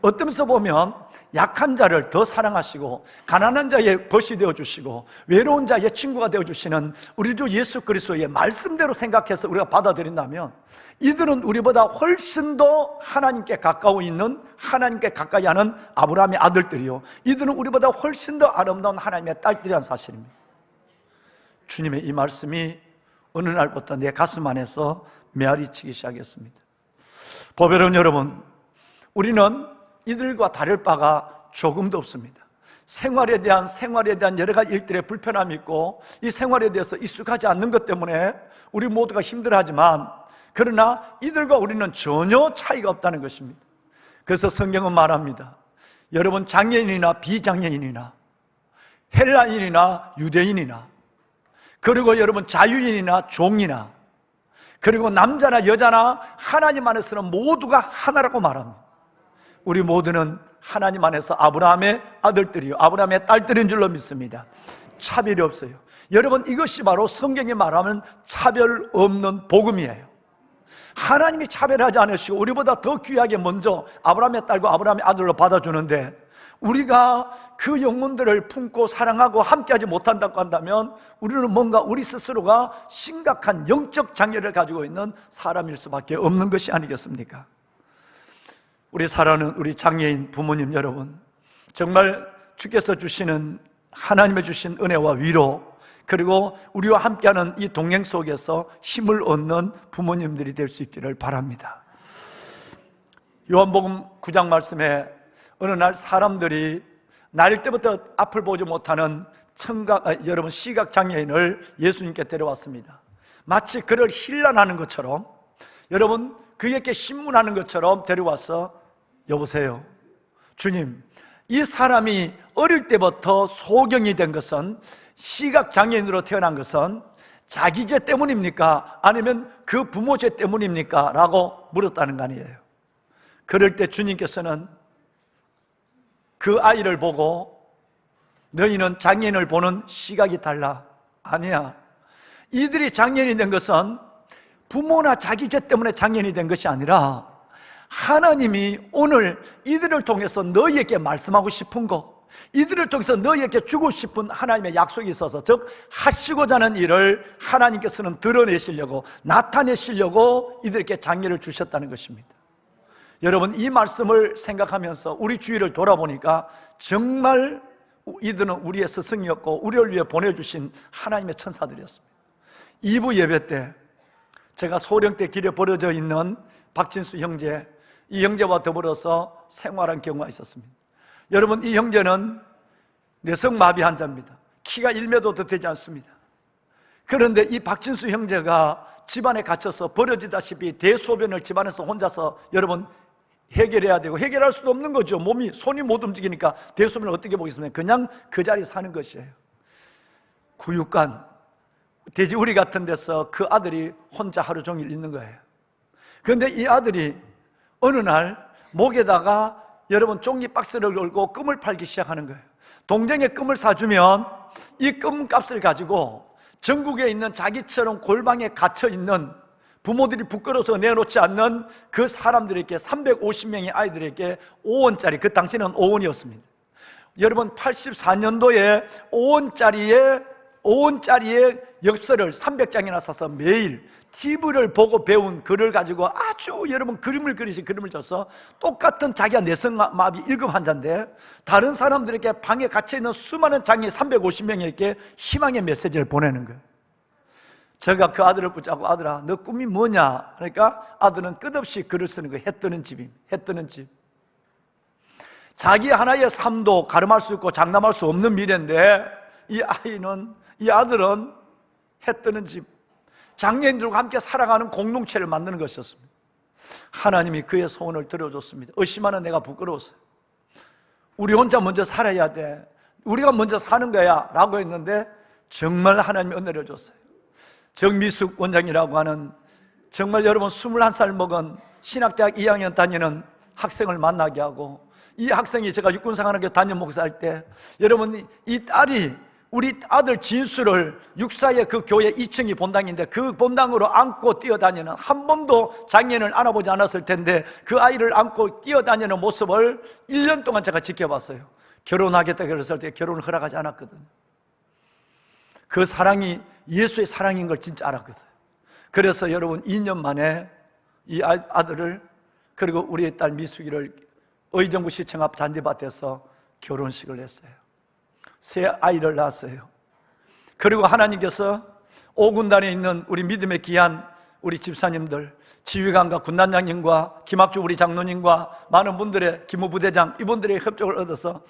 어떤 면에서 보면 약한 자를 더 사랑하시고 가난한 자의 벗이 되어주시고 외로운 자의 친구가 되어주시는 우리 주 예수 그리스도의 말씀대로 생각해서 우리가 받아들인다면 이들은 우리보다 훨씬 더 하나님께 가까워 있는, 하나님께 가까이 하는 아브라함의 아들들이요 이들은 우리보다 훨씬 더 아름다운 하나님의 딸들이라는 사실입니다. 주님의 이 말씀이 어느 날부터 내 가슴 안에서 메아리치기 시작했습니다. 보배로운 여러분, 우리는 이들과 다를 바가 조금도 없습니다. 생활에 대한 여러 가지 일들의 불편함이 있고 이 생활에 대해서 익숙하지 않는 것 때문에 우리 모두가 힘들어하지만 그러나 이들과 우리는 전혀 차이가 없다는 것입니다. 그래서 성경은 말합니다. 여러분 장애인이나 비장애인이나 헬라인이나 유대인이나 그리고 여러분 자유인이나 종이나 그리고 남자나 여자나 하나님 안에서는 모두가 하나라고 말합니다. 우리 모두는 하나님 안에서 아브라함의 아들들이요 아브라함의 딸들인 줄로 믿습니다. 차별이 없어요. 여러분 이것이 바로 성경이 말하면 차별 없는 복음이에요. 하나님이 차별하지 않으시고 우리보다 더 귀하게 먼저 아브라함의 딸과 아브라함의 아들로 받아주는데 우리가 그 영혼들을 품고 사랑하고 함께하지 못한다고 한다면 우리는 뭔가 우리 스스로가 심각한 영적 장애를 가지고 있는 사람일 수밖에 없는 것이 아니겠습니까? 우리 사랑하는 우리 장애인 부모님 여러분, 정말 주께서 주시는 하나님의 주신 은혜와 위로 그리고 우리와 함께하는 이 동행 속에서 힘을 얻는 부모님들이 될 수 있기를 바랍니다. 요한복음 9장 말씀에 어느 날 사람들이 나일 때부터 앞을 보지 못하는 여러분 시각장애인을 예수님께 데려왔습니다. 마치 그를 힐난하는 것처럼 여러분 그에게 신문하는 것처럼 데려와서 여보세요 주님, 이 사람이 어릴 때부터 소경이 된 것은 시각장애인으로 태어난 것은 자기 죄 때문입니까? 아니면 그 부모 죄 때문입니까? 라고 물었다는 거 아니에요. 그럴 때 주님께서는 그 아이를 보고 너희는 장애인을 보는 시각이 달라. 아니야. 이들이 장애인이 된 것은 부모나 자기 죄 때문에 장애인이 된 것이 아니라 하나님이 오늘 이들을 통해서 너희에게 말씀하고 싶은 것, 이들을 통해서 너희에게 주고 싶은 하나님의 약속이 있어서 즉 하시고자 하는 일을 하나님께서는 드러내시려고 나타내시려고 이들에게 장애를 주셨다는 것입니다. 여러분 이 말씀을 생각하면서 우리 주위를 돌아보니까 정말 이들은 우리의 스승이었고 우리를 위해 보내주신 하나님의 천사들이었습니다. 2부 예배 때 제가 소령 때 길에 버려져 있는 박진수 형제, 이 형제와 더불어서 생활한 경우가 있었습니다. 여러분, 이 형제는 뇌성마비 환자입니다. 키가 1m도 되지 않습니다. 그런데 이 박진수 형제가 집안에 갇혀서 버려지다시피 대소변을 집안에서 혼자서 여러분 해결해야 되고, 해결할 수도 없는 거죠. 손이 못 움직이니까 대소변을 어떻게 보겠습니까? 그냥 그 자리에 사는 것이에요. 구육관, 돼지우리 같은 데서 그 아들이 혼자 하루 종일 있는 거예요. 그런데 이 아들이 어느 날 목에다가 여러분 종이 박스를 걸고 끔을 팔기 시작하는 거예요. 동정에 끔을 사주면 이 끔값을 가지고 전국에 있는 자기처럼 골방에 갇혀있는 부모들이 부끄러워서 내놓지 않는 그 사람들에게, 350명의 아이들에게 5원짜리, 그 당시는 5원이었습니다. 여러분, 84년도에 5원짜리의 엽서를 300장이나 사서 매일 TV를 보고 배운 글을 가지고 아주 여러분 그림을 줘서, 똑같은 자기가 뇌성마비 1급 환자인데 다른 사람들에게 방에 갇혀있는 수많은 장애 350명에게 희망의 메시지를 보내는 거예요. 제가 그 아들을 붙잡고, 아들아, 너 꿈이 뭐냐? 그러니까 아들은 끝없이 글을 쓰는 거예요. 해 뜨는 집입니다. 해 뜨는 집. 자기 하나의 삶도 가름할 수 있고 장담할 수 없는 미래인데, 이 아들은 해 뜨는 집, 장애인들과 함께 살아가는 공동체를 만드는 것이었습니다. 하나님이 그의 소원을 들어줬습니다. 의심하는 내가 부끄러웠어요. 우리 혼자 먼저 살아야 돼, 우리가 먼저 사는 거야 라고 했는데, 정말 하나님이 은혜를 줬어요. 정미숙 원장이라고 하는, 정말 여러분 21살 먹은 신학대학 2학년 다니는 학생을 만나게 하고, 이 학생이 제가 육군사관학교 담임 목사할 때, 여러분 이 딸이 우리 아들 진수를 육사의 그 교회 2층이 본당인데 그 본당으로 안고 뛰어다니는, 한 번도 장애인을 안아보지 않았을 텐데 그 아이를 안고 뛰어다니는 모습을 1년 동안 제가 지켜봤어요. 결혼하겠다 그랬을 때 결혼을 허락하지 않았거든요. 그 사랑이 예수의 사랑인 걸 진짜 알았거든요. 그래서 여러분 2년 만에 이 아들을, 그리고 우리의 딸 미숙이를 의정부 시청 앞 잔디밭에서 결혼식을 했어요. 새 아이를 낳았어요. 그리고 하나님께서 5군단에 있는 우리 믿음의 귀한 우리 집사님들, 지휘관과 군단장님과 김학주 우리 장로님과 많은 분들의, 김우부대장, 이분들의 협조를 얻어서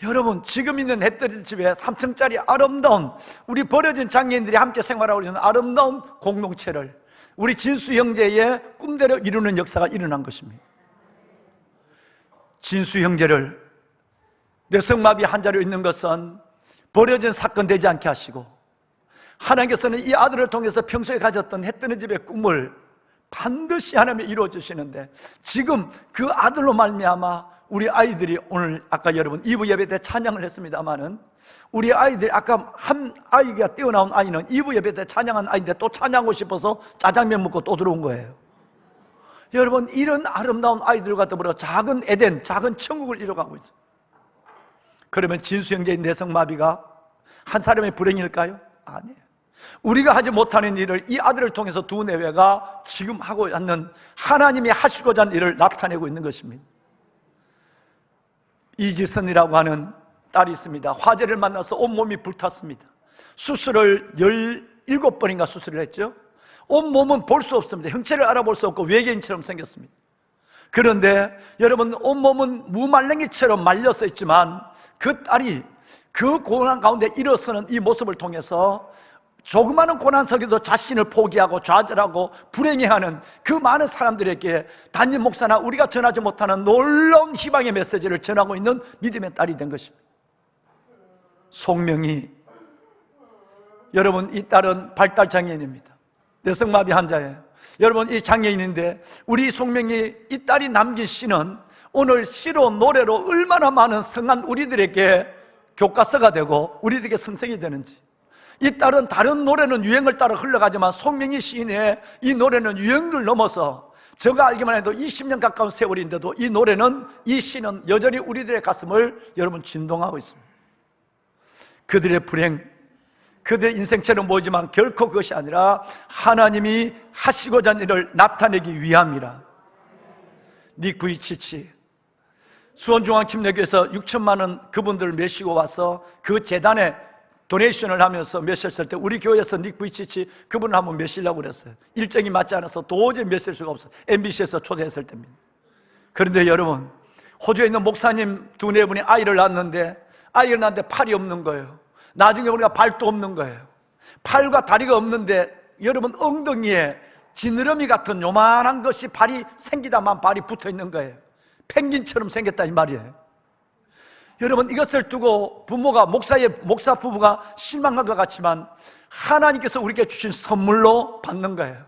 여러분 지금 있는 햇뜨리 집에 3층짜리 아름다운, 우리 버려진 장애인들이 함께 생활하고 있는 아름다운 공동체를 우리 진수 형제의 꿈대로 이루는 역사가 일어난 것입니다. 진수 형제를 뇌성마비 환자로 있는 것은 버려진 사건 되지 않게 하시고, 하나님께서는 이 아들을 통해서 평소에 가졌던 해뜨는 집의 꿈을 반드시 하나님이 이루어 주시는데, 지금 그 아들로 말미암아 우리 아이들이 오늘, 아까 여러분 2부 예배 때 찬양을 했습니다마는, 우리 아이들이, 아까 한 아이가 뛰어나온 아이는 2부 예배 때 찬양한 아이인데 또 찬양하고 싶어서 짜장면 먹고 또 들어온 거예요. 여러분, 이런 아름다운 아이들과 더불어 작은 에덴, 작은 천국을 이뤄가고 있어요. 그러면 진수 형제의 뇌성마비가 한 사람의 불행일까요? 아니에요. 우리가 하지 못하는 일을 이 아들을 통해서 두 내외가 지금 하고 있는, 하나님이 하시고자 하는 일을 나타내고 있는 것입니다. 이지선이라고 하는 딸이 있습니다. 화재를 만나서 온몸이 불탔습니다. 수술을 17번인가 수술을 했죠. 온몸은 볼 수 없습니다. 형체를 알아볼 수 없고 외계인처럼 생겼습니다. 그런데 여러분, 온몸은 무말랭이처럼 말려서 있지만 그 딸이 그 고난 가운데 일어서는 이 모습을 통해서 조그마한 고난 속에도 자신을 포기하고 좌절하고 불행해하는 그 많은 사람들에게 담임 목사나 우리가 전하지 못하는 놀라운 희망의 메시지를 전하고 있는 믿음의 딸이 된 것입니다. 송명희, 여러분 이 딸은 발달 장애인입니다. 뇌성마비 환자예요. 여러분 이 장애인인데 우리 송명희 이 딸이 남긴 시는 오늘 시로 노래로 얼마나 많은 성한 우리들에게 교과서가 되고 우리들에게 성생이 되는지. 이 딸은 다른 노래는 유행을 따라 흘러가지만 송명희 시인의 이 노래는 유행을 넘어서 제가 알기만 해도 20년 가까운 세월인데도 이 노래는, 이 시는 여전히 우리들의 가슴을 여러분 진동하고 있습니다. 그들의 불행, 그들의 인생처럼 보이지만 결코 그것이 아니라 하나님이 하시고자 하는 일을 나타내기 위함이라. 니쿠이치치 수원중앙침례교에서 6천만 원 그분들을 메시고 와서 그 재단에 도네이션을 하면서 메셨을 때 우리 교회에서 닉 부이치치 그분을 한번 메시려고 그랬어요. 일정이 맞지 않아서 도저히 메실 수가 없어요. MBC에서 초대했을 때입니다. 그런데 여러분, 호주에 있는 목사님 2-4분이 아이를 낳았는데 아이를 낳았는데 팔이 없는 거예요. 나중에 우리가 발도 없는 거예요. 팔과 다리가 없는데 여러분 엉덩이에 지느러미 같은 요만한 것이 발이 생기다만 발이 붙어 있는 거예요. 펭귄처럼 생겼다 이 말이에요. 여러분, 이것을 두고 목사 부부가 실망한 것 같지만 하나님께서 우리에게 주신 선물로 받는 거예요.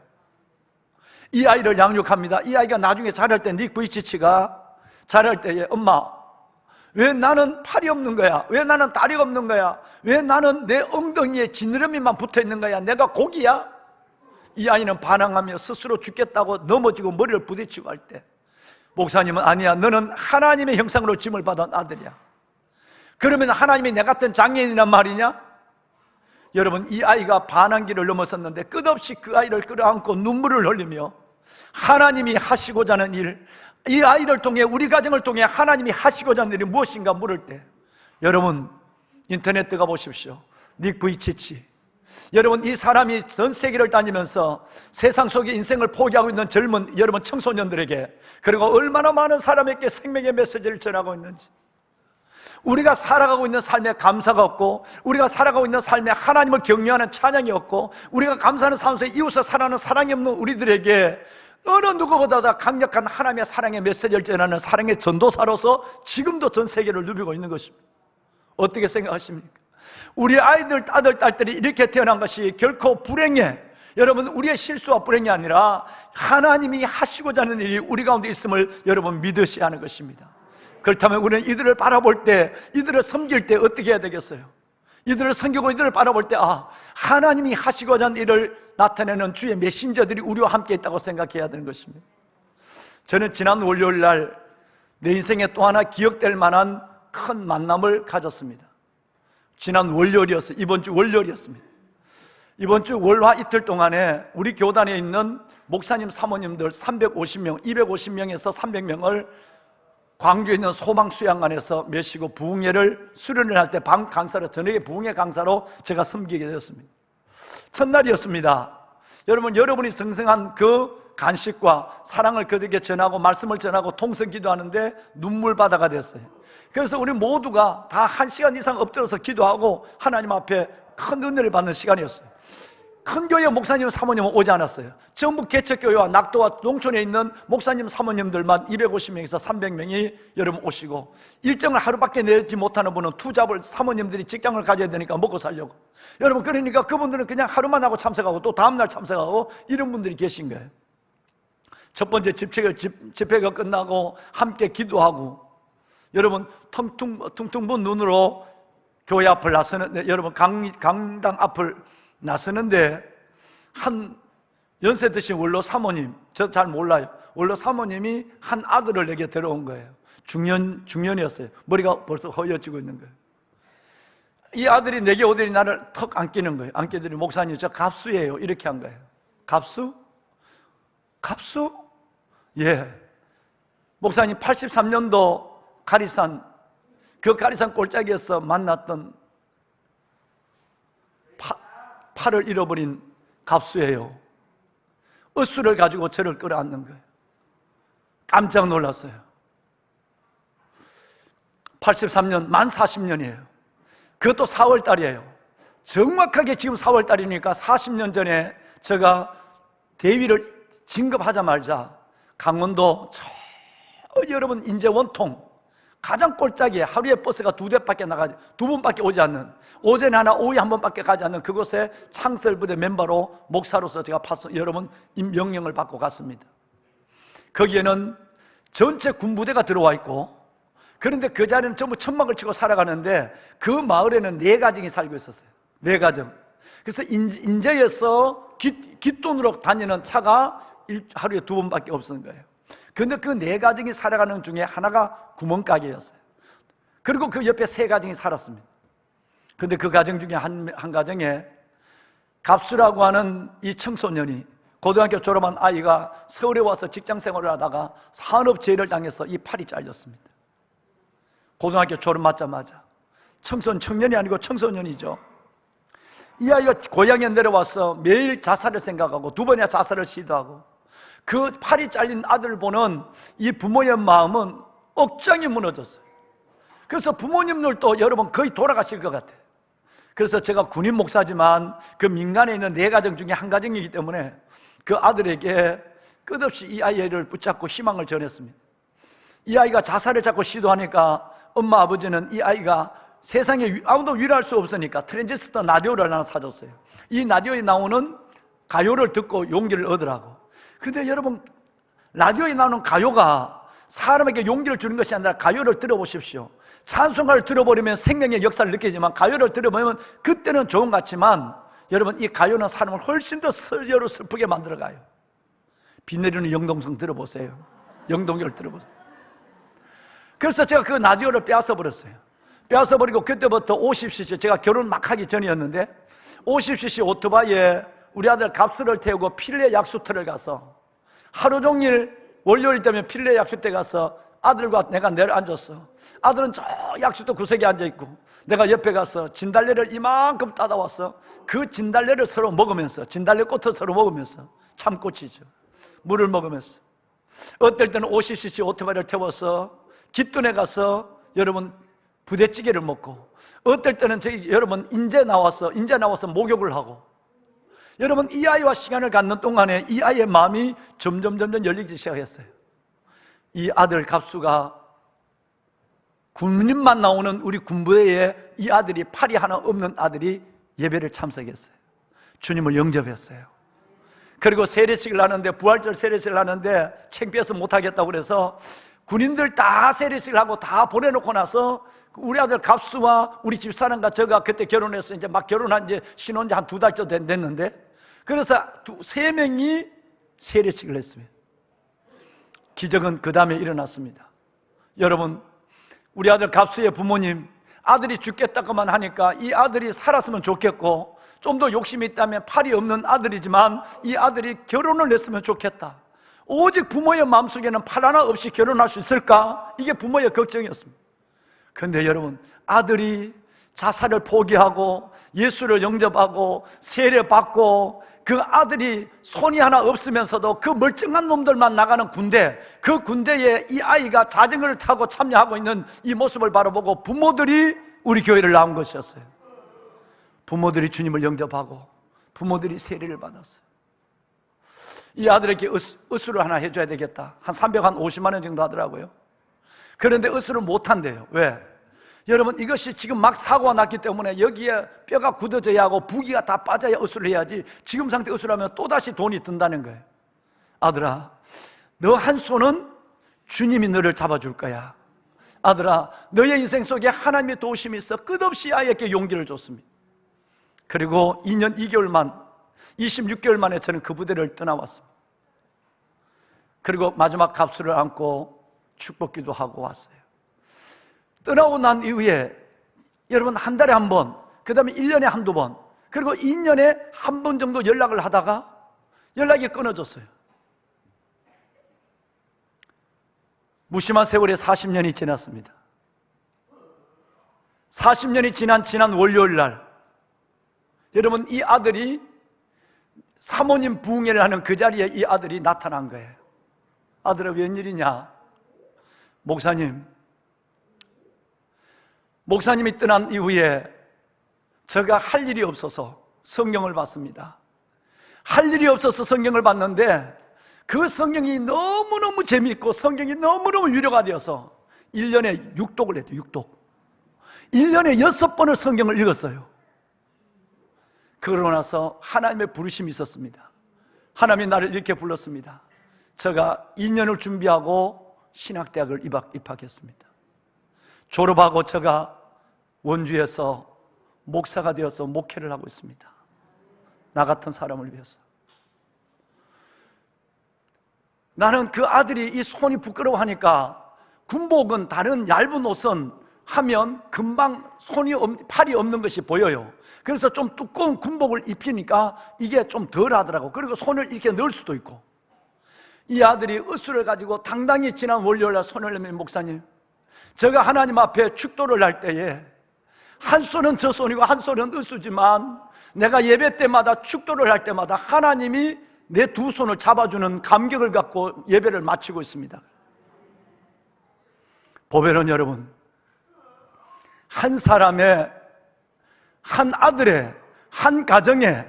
이 아이를 양육합니다. 이 아이가 나중에 자랄 때 닉 부이치치가 자랄 때에 엄마, 왜 나는 팔이 없는 거야? 왜 나는 다리가 없는 거야? 왜 나는 내 엉덩이에 지느러미만 붙어 있는 거야? 내가 고기야? 이 아이는 반항하며 스스로 죽겠다고 넘어지고 머리를 부딪히고 할 때 목사님은 아니야, 너는 하나님의 형상으로 짐을 받은 아들이야. 그러면 하나님이 내 같은 장애인이란 말이냐? 여러분, 이 아이가 반항기를 넘어섰는데 끝없이 그 아이를 끌어안고 눈물을 흘리며 하나님이 하시고자 하는 일, 이 아이를 통해 우리 가정을 통해 하나님이 하시고자 하는 일이 무엇인가 물을 때 여러분 인터넷 들어가 보십시오. 닉 부이치치. 여러분, 이 사람이 전 세계를 다니면서 세상 속에 인생을 포기하고 있는 젊은 여러분 청소년들에게, 그리고 얼마나 많은 사람에게 생명의 메시지를 전하고 있는지, 우리가 살아가고 있는 삶에 감사가 없고, 우리가 살아가고 있는 삶에 하나님을 경외하는 찬양이 없고, 우리가 감사하는 삶 속에 이웃을 사랑하는 사랑이 없는 우리들에게 어느 누구보다 강력한 하나님의 사랑의 메시지를 전하는 사랑의 전도사로서 지금도 전 세계를 누비고 있는 것입니다. 어떻게 생각하십니까? 우리 아이들, 아들, 딸들이 이렇게 태어난 것이 결코 불행해, 여러분 우리의 실수와 불행이 아니라 하나님이 하시고자 하는 일이 우리 가운데 있음을 여러분 믿으셔야 하는 것입니다. 그렇다면 우리는 이들을 바라볼 때, 이들을 섬길 때 어떻게 해야 되겠어요? 이들을 섬기고 이들을 바라볼 때 하나님이 하시고자 하는 일을 나타내는 주의 메신저들이 우리와 함께 있다고 생각해야 되는 것입니다. 저는 지난 월요일 날 내 인생에 또 하나 기억될 만한 큰 만남을 가졌습니다. 지난 월요일이었어요. 이번 주 월요일이었습니다. 이번 주 월화 이틀 동안에 우리 교단에 있는 목사님 사모님들 350명, 250명에서 300명을 광주에 있는 소망수양관에서 메시고 부흥회를 수련을 할 때 밤 강사로, 저녁에 부흥회 강사로 제가 섬기게 되었습니다. 첫날이었습니다. 여러분이 생생한 그 간식과 사랑을 그들에게 전하고 말씀을 전하고 통성 기도하는데 눈물바다가 됐어요. 그래서 우리 모두가 다 1시간 이상 엎드려서 기도하고 하나님 앞에 큰 은혜를 받는 시간이었어요. 큰 교회 목사님 사모님은 오지 않았어요. 전북 개척교회와 낙도와 농촌에 있는 목사님 사모님들만 250명에서 300명이 여러분 오시고, 일정을 하루밖에 내지 못하는 분은 투잡을, 사모님들이 직장을 가져야 되니까 먹고 살려고, 여러분 그러니까 그분들은 그냥 하루만 하고 참석하고 또 다음날 참석하고 이런 분들이 계신 거예요. 첫 번째 집회가 끝나고 함께 기도하고, 여러분 퉁퉁 분 눈으로 교회 앞을 나서는데, 여러분 강당 앞을 나서는데 한 연세 드신 원로 사모님, 저 잘 몰라요. 원로 사모님이 한 아들을 내게 데려온 거예요. 중년이었어요. 머리가 벌써 허여지고 있는 거예요. 이 아들이 내게 오더니 나를 턱 안기는 거예요. 안기더니 목사님 저 갑수예요. 이렇게 한 거예요. 갑수? 갑수? 예. 목사님 83년도 가리산, 그 가리산 골짜기에서 만났던 팔을 잃어버린 갑수예요. 의수를 가지고 저를 끌어안는 거예요. 깜짝 놀랐어요. 83년, 만 40년이에요. 그것도 4월 달이에요. 정확하게 지금 4월 달이니까 40년 전에 제가 대위를 진급하자마자 강원도 여러분 인제 원통 가장 골짜기에 하루에 버스가 2대밖에 나가지, 2번밖에 오지 않는, 오전에 하나 오후에 한 번밖에 가지 않는 그곳에 창설부대 멤버로 목사로서 제가 여러분 명령을 받고 갔습니다. 거기에는 전체 군부대가 들어와 있고, 그런데 그 자리는 전부 천막을 치고 살아가는데 그 마을에는 4가정이 살고 있었어요. 4가정. 그래서 인제에서 깃돈으로 다니는 차가 하루에 2번밖에 없었는 거예요. 그런데 그 4가정이 살아가는 중에 하나가 구멍가게였어요. 그리고 그 옆에 3가정이 살았습니다. 그런데 그 가정 중에 한 가정에 갑수라고 하는 이 청소년이, 고등학교 졸업한 아이가 서울에 와서 직장 생활을 하다가 산업재해를 당해서 이 팔이 잘렸습니다. 고등학교 졸업하자마자, 청년이 아니고 청소년이죠. 이 아이가 고향에 내려와서 매일 자살을 생각하고 2번이나 자살을 시도하고, 그 팔이 잘린 아들을 보는 이 부모의 마음은 억장이 무너졌어요. 그래서 부모님들도 여러분 거의 돌아가실 것 같아요. 그래서 제가 군인 목사지만 그 민간에 있는 4가정 중에 한 가정이기 때문에 그 아들에게 끝없이 이 아이를 붙잡고 희망을 전했습니다. 이 아이가 자살을 자꾸 시도하니까 엄마 아버지는 이 아이가 세상에 아무도 위로할 수 없으니까 트랜지스터 라디오를 하나 사줬어요. 이 라디오에 나오는 가요를 듣고 용기를 얻으라고. 근데 여러분, 라디오에 나오는 가요가 사람에게 용기를 주는 것이 아니라, 가요를 들어보십시오. 찬송가를 들어버리면 생명의 역사를 느끼지만, 가요를 들어보면 그때는 좋은 것 같지만, 여러분, 이 가요는 사람을 훨씬 더 서려로 슬프게 만들어가요. 비 내리는 영동성 들어보세요. 영동교를 들어보세요. 그래서 제가 그 라디오를 빼앗아버렸어요. 빼앗아버리고 그때부터 50cc, 제가 결혼 막 하기 전이었는데 50cc 오토바이에 우리 아들 갑수를 태우고 필레 약수터를 가서 하루 종일, 월요일 되면 필레 약수터에 가서 아들과 내가 내려앉았어. 아들은 저 약수터 구석에 앉아있고 내가 옆에 가서 진달래를 이만큼 따다왔어. 그 진달래를 서로 먹으면서, 진달래 꽃을 서로 먹으면서, 참꽃이죠, 물을 먹으면서, 어떨 때는 50cc 오토바이를 태워서 깃둔에 가서 여러분 부대찌개를 먹고, 어떨 때는 저희 여러분 인제 나와서 목욕을 하고, 여러분 이 아이와 시간을 갖는 동안에 이 아이의 마음이 점점 열리기 시작했어요. 이 아들 갑수가 군인만 나오는 우리 군부대에 이 아들이, 팔이 하나 없는 아들이 예배를 참석했어요. 주님을 영접했어요. 그리고 세례식을 하는데, 부활절 세례식을 하는데 창피해서 못하겠다고 그래서 군인들 다 세례식을 하고 다 보내놓고 나서 우리 아들 갑수와 우리 집사람과 저가 그때 결혼해서 이제 막 결혼한 지 신혼 지 한 2달쯤 됐는데, 그래서 3명이 세례식을 했습니다. 기적은 그 다음에 일어났습니다. 여러분, 우리 아들 갑수의 부모님, 아들이 죽겠다고만 하니까 이 아들이 살았으면 좋겠고, 좀 더 욕심이 있다면 팔이 없는 아들이지만 이 아들이 결혼을 했으면 좋겠다. 오직 부모의 마음속에는 팔 하나 없이 결혼할 수 있을까? 이게 부모의 걱정이었습니다. 그런데 여러분, 아들이 자살을 포기하고 예수를 영접하고 세례받고, 그 아들이 손이 하나 없으면서도 그 멀쩡한 놈들만 나가는 군대, 그 군대에 이 아이가 자전거를 타고 참여하고 있는 이 모습을 바라보고 부모들이 우리 교회를 나온 것이었어요. 부모들이 주님을 영접하고 부모들이 세례를 받았어요. 이 아들에게 의수를 하나 해줘야 되겠다. 한 350만 원 정도 하더라고요. 그런데 의수를 못한대요. 왜? 여러분, 이것이 지금 막 사고가 났기 때문에 여기에 뼈가 굳어져야 하고 부기가 다 빠져야 의수를 해야지, 지금 상태 의수를 하면 또다시 돈이 든다는 거예요. 아들아, 너 한 손은 주님이 너를 잡아줄 거야. 아들아, 너의 인생 속에 하나님의 도우심이 있어. 끝없이 아이에게 용기를 줬습니다. 그리고 2년 2개월 만, 26개월 만에 저는 그 부대를 떠나왔습니다. 그리고 마지막 갑수를 안고 축복기도 하고 왔어요. 떠나고 난 이후에 여러분, 한 달에 한 번, 그 다음에 1년에 한두 번, 그리고 2년에 한 번 정도 연락을 하다가 연락이 끊어졌어요. 무심한 세월에 40년이 지났습니다. 40년이 지난 월요일 날, 여러분, 이 아들이 사모님 부흥회를 하는 그 자리에 이 아들이 나타난 거예요. 아들아, 웬일이냐? 목사님이 떠난 이후에 제가 할 일이 없어서 성경을 봤습니다. 할 일이 없어서 성경을 봤는데 그 성경이 너무너무 재미있고 성경이 너무너무 위로가 되어서 1년에 6독을 했죠. 6독. 1년에 6번을 성경을 읽었어요. 그러고 나서 하나님의 부르심이 있었습니다. 하나님이 나를 이렇게 불렀습니다. 제가 2년을 준비하고 신학대학을 입학했습니다. 졸업하고 제가 원주에서 목사가 되어서 목회를 하고 있습니다. 나 같은 사람을 위해서. 나는 그 아들이 이 손이 부끄러워하니까 군복은 다른 얇은 옷은 하면 금방 팔이 없는 것이 보여요. 그래서 좀 두꺼운 군복을 입히니까 이게 좀 덜 하더라고. 그리고 손을 이렇게 넣을 수도 있고. 이 아들이 의수를 가지고 당당히 지난 월요일날 손을 내밀 목사님, 제가 하나님 앞에 축도를 할 때에 한 손은 저 손이고 한 손은 으수지만 내가 예배 때마다 축도를 할 때마다 하나님이 내 두 손을 잡아주는 감격을 갖고 예배를 마치고 있습니다. 보배는 여러분, 한 사람의, 한 아들의, 한 가정에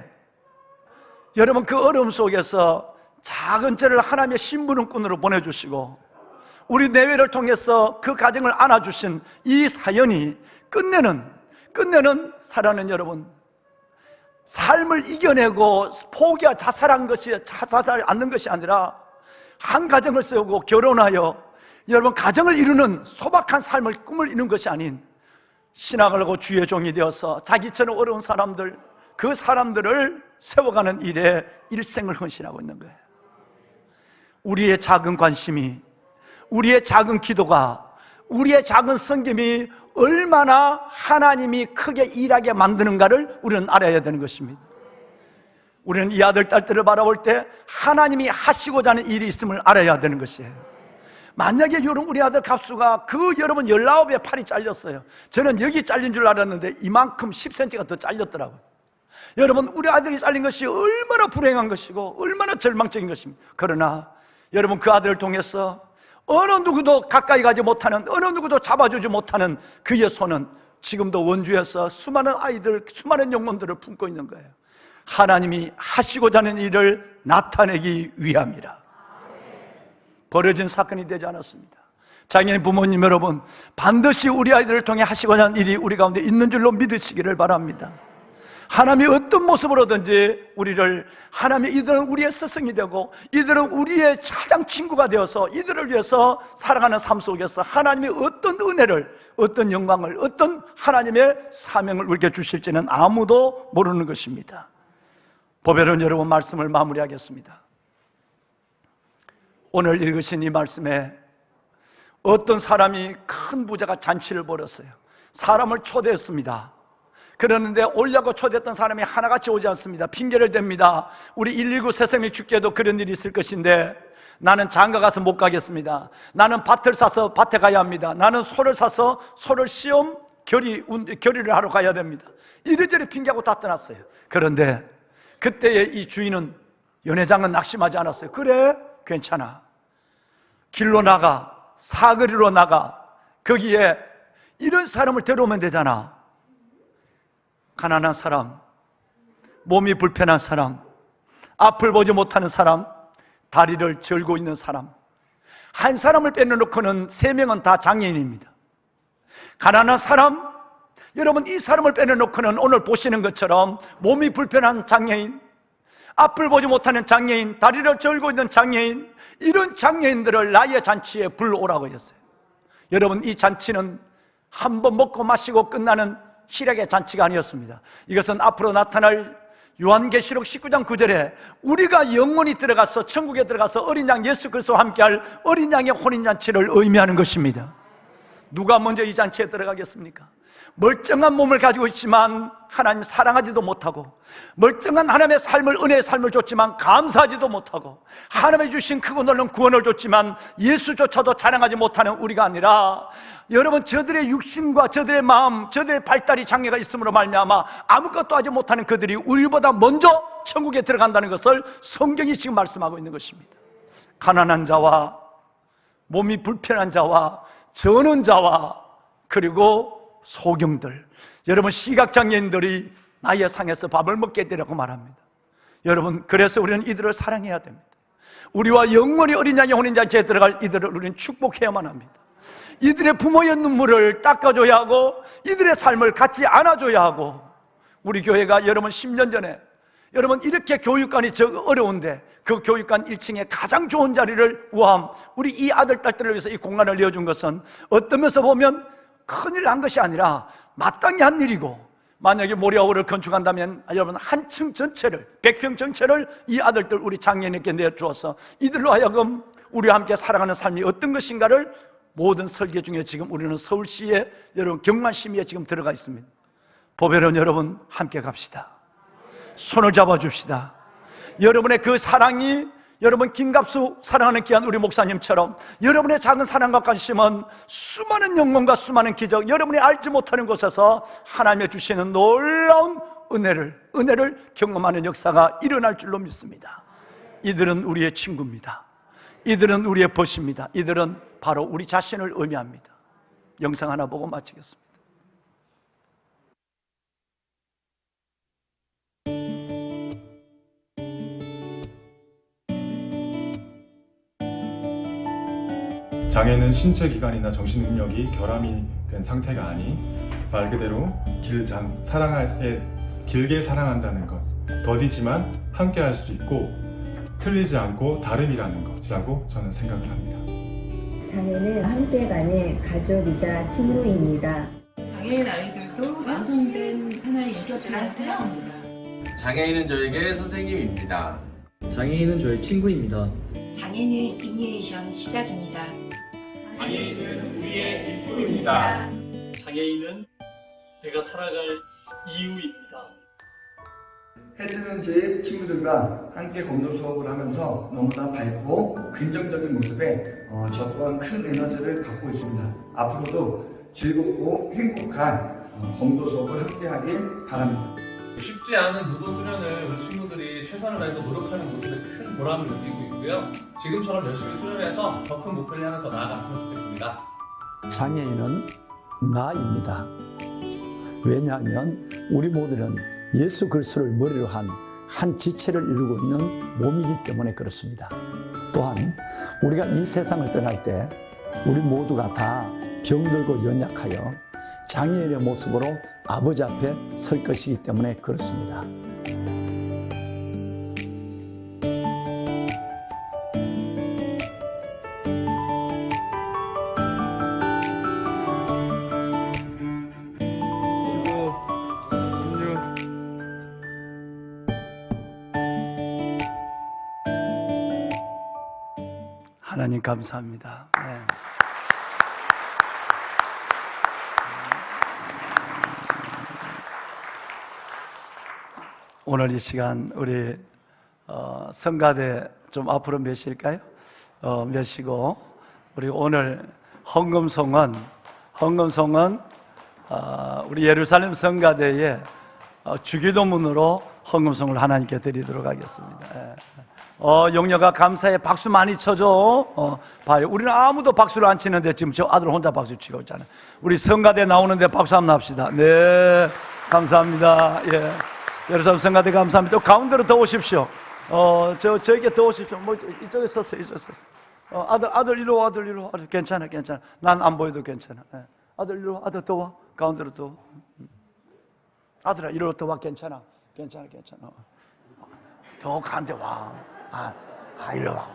여러분 그 어려움 속에서 작은 죄를 하나님의 심부름꾼으로 보내주시고 우리 내외를 통해서 그 가정을 안아주신 이 사연이 끝내는 사랑하는 여러분, 삶을 이겨내고 포기하고 자살하지 않는 것이 아니라 한 가정을 세우고 결혼하여 여러분 가정을 이루는 소박한 삶을 꿈을 이루는 것이 아닌 신앙을 하고 주의 종이 되어서 자기처럼 어려운 사람들, 그 사람들을 세워가는 일에 일생을 헌신하고 있는 거예요. 우리의 작은 관심이, 우리의 작은 기도가, 우리의 작은 섬김이 얼마나 하나님이 크게 일하게 만드는가를 우리는 알아야 되는 것입니다. 우리는 이 아들, 딸들을 바라볼 때 하나님이 하시고자 하는 일이 있음을 알아야 되는 것이에요. 만약에 여러분 우리 아들 갑수가 여러분 19에 팔이 잘렸어요. 저는 여기 잘린 줄 알았는데 이만큼 10cm가 더 잘렸더라고요. 여러분 우리 아들이 잘린 것이 얼마나 불행한 것이고 얼마나 절망적인 것입니다. 그러나 여러분 그 아들을 통해서 어느 누구도 가까이 가지 못하는, 어느 누구도 잡아주지 못하는 그의 손은 지금도 원주에서 수많은 아이들, 수많은 영혼들을 품고 있는 거예요. 하나님이 하시고자 하는 일을 나타내기 위함이라. 벌어진 사건이 되지 않았습니다. 장애인 부모님 여러분, 반드시 우리 아이들을 통해 하시고자 하는 일이 우리 가운데 있는 줄로 믿으시기를 바랍니다. 하나님이 어떤 모습으로든지 우리를, 이들은 우리의 스승이 되고 이들은 우리의 가장 친구가 되어서 이들을 위해서 살아가는 삶 속에서 하나님이 어떤 은혜를, 어떤 영광을, 어떤 하나님의 사명을 우리에게 주실지는 아무도 모르는 것입니다. 보배로운 여러분, 말씀을 마무리하겠습니다. 오늘 읽으신 이 말씀에 어떤 사람이 큰 부자가 잔치를 벌였어요. 사람을 초대했습니다. 그러는데 오려고 초대했던 사람이 하나같이 오지 않습니다. 핑계를 댑니다. 우리 119 새생명 축제도 그런 일이 있을 것인데 나는 장가 가서 못 가겠습니다. 나는 밭을 사서 밭에 가야 합니다. 나는 소를 사서 소를 시험 결의를 하러 가야 됩니다. 이리저리 핑계하고 다 떠났어요. 그런데 그때의 이 주인은, 연회장은 낙심하지 않았어요. 그래, 괜찮아. 길로 나가, 사거리로 나가, 거기에 이런 사람을 데려오면 되잖아. 가난한 사람, 몸이 불편한 사람, 앞을 보지 못하는 사람, 다리를 절고 있는 사람, 한 사람을 빼내놓고는 3명은 다 장애인입니다. 가난한 사람, 여러분 이 사람을 빼내놓고는 오늘 보시는 것처럼 몸이 불편한 장애인, 앞을 보지 못하는 장애인, 다리를 절고 있는 장애인, 이런 장애인들을 나의 잔치에 불러오라고 했어요. 여러분 이 잔치는 한 번 먹고 마시고 끝나는 시력의 잔치가 아니었습니다. 이것은 앞으로 나타날 요한계시록 19장 9절에 우리가 영원히 들어가서 천국에 들어가서 어린 양 예수 그리스도와 함께할 어린 양의 혼인잔치를 의미하는 것입니다. 누가 먼저 이 잔치에 들어가겠습니까? 멀쩡한 몸을 가지고 있지만 하나님 사랑하지도 못하고, 멀쩡한 하나님의 삶을, 은혜의 삶을 줬지만 감사하지도 못하고, 하나님이 주신 크고 넓은 구원을 줬지만 예수조차도 자랑하지 못하는 우리가 아니라, 여러분 저들의 육신과 저들의 마음, 저들의 발달이 장애가 있음으로 말미암아 아무것도 하지 못하는 그들이 우리보다 먼저 천국에 들어간다는 것을 성경이 지금 말씀하고 있는 것입니다. 가난한 자와 몸이 불편한 자와 저는 자와 그리고 소경들, 여러분 시각장애인들이 나의 상에서 밥을 먹게 되라고 말합니다. 여러분 그래서 우리는 이들을 사랑해야 됩니다. 우리와 영원히 어린 양의 혼인잔치에 들어갈 이들을 우리는 축복해야만 합니다. 이들의 부모의 눈물을 닦아줘야 하고 이들의 삶을 같이 안아줘야 하고, 우리 교회가 여러분 10년 전에 여러분 이렇게 교육관이 어려운데 그 교육관 1층에 가장 좋은 자리를 우함, 우리 이 아들 딸들을 위해서 이 공간을 내어준 것은 어떤 면에서 보면 큰일 한 것이 아니라 마땅히 한 일이고, 만약에 모리아호를 건축한다면 여러분 한 층 전체를, 100평 전체를 이 아들들 우리 장애인에게 내주어서 이들로 하여금 우리와 함께 살아가는 삶이 어떤 것인가를 모든 설계 중에 지금 우리는 서울시에, 여러분 경만시민에 지금 들어가 있습니다. 보배로운 여러분 함께 갑시다. 손을 잡아줍시다. 여러분의 그 사랑이 여러분 김갑수 사랑하는 귀한 우리 목사님처럼 여러분의 작은 사랑과 관심은 수많은 영광과 수많은 기적, 여러분이 알지 못하는 곳에서 하나님의 주시는 놀라운 은혜를 경험하는 역사가 일어날 줄로 믿습니다. 이들은 우리의 친구입니다. 이들은 우리의 벗입니다. 이들은 바로 우리 자신을 의미합니다. 영상 하나 보고 마치겠습니다. 장애는 신체 기관이나 정신 능력이 결함이 된 상태가 아닌 말 그대로 길게 사랑한다는 것, 더디지만 함께 할 수 있고 틀리지 않고 다름이라는 것이라고 저는 생각을 합니다. 장애는 함께 가는 가족이자 친구입니다. 장애인 아이들도 완성된 하나의 인격체라고 생각합니다. 장애인은 저에게 선생님입니다. 장애인은 저의 친구입니다. 장애는 이니에이션 시작입니다. 장애인은 우리의 일꾼입니다. 장애인은 내가 살아갈 이유입니다. 헤드는 제 친구들과 함께 검도 수업을 하면서 너무나 밝고 긍정적인 모습에 저 또한 큰 에너지를 받고 있습니다. 앞으로도 즐겁고 행복한 검도 수업을 함께 하길 바랍니다. 쉽지 않은 무도 수련을 우리 친구들이 최선을 다해서 노력하는 모습에 큰 보람을 느끼고 있고요. 지금처럼 열심히 수련해서 더 큰 목표를 향해서 나아갔으면 좋겠습니다. 장애인은 나입니다. 왜냐하면 우리 모두는 예수 그리스도를 머리로 한 지체를 이루고 있는 몸이기 때문에 그렇습니다. 또한 우리가 이 세상을 떠날 때 우리 모두가 다 병들고 연약하여 장애인의 모습으로 아버지 앞에 설 것이기 때문에 그렇습니다. 하나님 감사합니다. 네. 오늘 이 시간 우리 성가대 좀 앞으로 몇일까요? 몇이고 우리 오늘 헌금송은 우리 예루살렘 성가대의 주기도문으로 헌금송을 하나님께 드리도록 하겠습니다. 용녀가 감사해 박수 많이 쳐줘. 봐요. 우리는 아무도 박수를 안 치는데 지금 저 아들 혼자 박수 치고 있잖아요. 우리 성가대 나오는데 박수 한번 합시다. 네, 감사합니다. 예, 예루살렘 성가대 감사합니다. 또 가운데로 더 오십시오. 저에게 더 오십시오. 뭐 이쪽에 섰어요. 이쪽에 섰어요. 아들 이리 와, 아들 이리 와. 아들 괜찮아. 난 안 보여도 괜찮아. 예. 아들 이리 와, 아들 더 와. 가운데로 더. 아들아 이리로 더 와. 괜찮아. 더 가운데 와. 이리 와.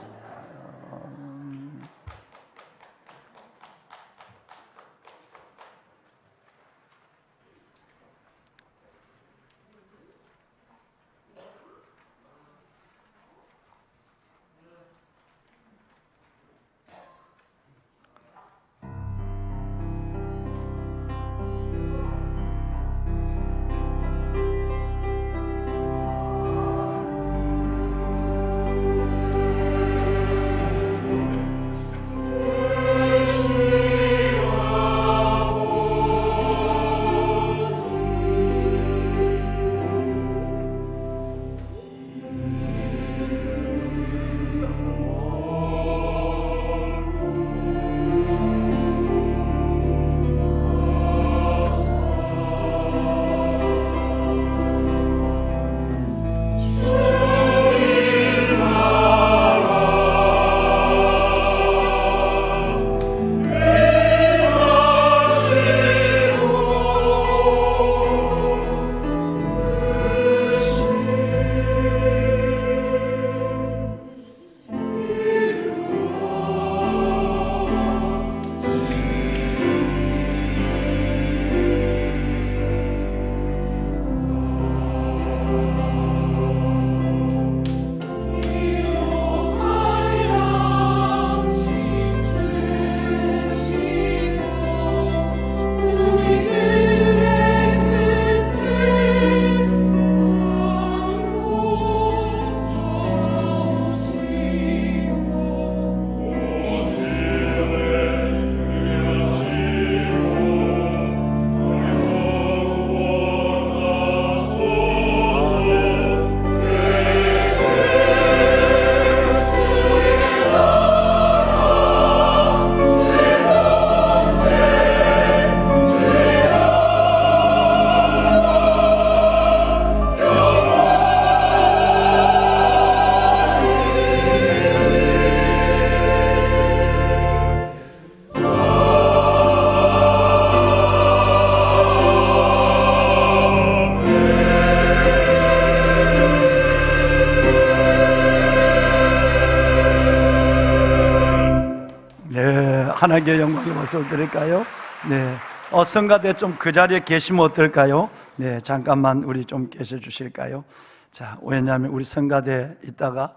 하나님께 영광의 박수를 드릴까요? 네. 성가대 좀 그 자리에 계시면 어떨까요? 네, 잠깐만 우리 좀 계셔 주실까요? 자, 왜냐하면 우리 성가대 있다가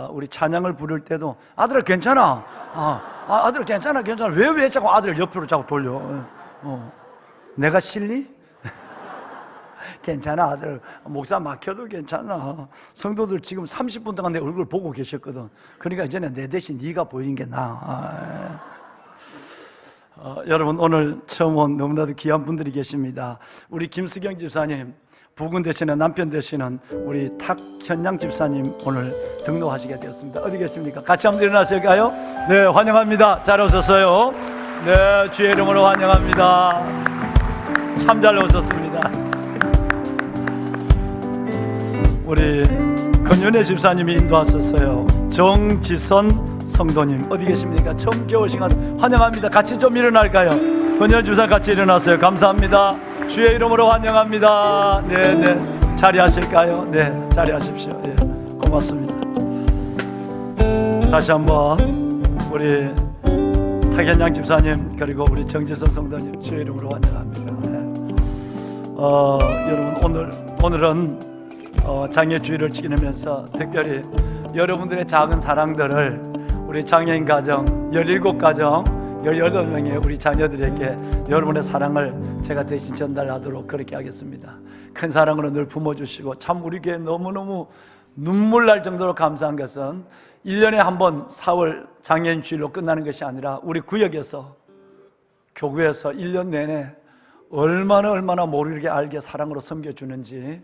우리 찬양을 부를 때도 아들아 괜찮아. 아들아 괜찮아. 왜 자꾸 아들을 옆으로 자꾸 돌려? 내가 실리? 괜찮아 아들. 목사 막혀도 괜찮아. 성도들 지금 30분 동안 내 얼굴 보고 계셨거든. 그러니까 이제는 내 대신 네가 보이는 게 나아. 여러분 오늘 처음 온 너무나도 귀한 분들이 계십니다. 우리 김수경 집사님, 부군 되시는 남편 되시는 우리 탁현양 집사님 오늘 등록하시게 되었습니다. 어디 계십니까? 같이 한번 일어나실까요? 네, 환영합니다. 잘 오셨어요. 네, 주의 이름으로 환영합니다. 참 잘 오셨습니다. 우리 건윤혜 집사님이 인도하셨어요. 정지선 성도님 어디 계십니까? 처음 겨우신 것 환영합니다. 같이 좀 일어날까요? 건윤혜 집사 같이 일어나세요. 감사합니다. 주의 이름으로 환영합니다. 네, 자리하실까요? 네, 자리하십시오. 예, 고맙습니다. 다시 한번 우리 탁현양 집사님 그리고 우리 정지선 성도님 주의 이름으로 환영합니다. 네. 여러분 오늘은 장애주의를 지키면서 특별히 여러분들의 작은 사랑들을 우리 장애인 가정 17가정 18명의 우리 자녀들에게 여러분의 사랑을 제가 대신 전달하도록 그렇게 하겠습니다. 큰 사랑으로 늘 품어주시고 참 우리 교회 너무너무 눈물 날 정도로 감사한 것은 1년에 한 번 4월 장애인 주일로 끝나는 것이 아니라 우리 구역에서 교구에서 1년 내내 얼마나 모르게 알게 사랑으로 섬겨주는지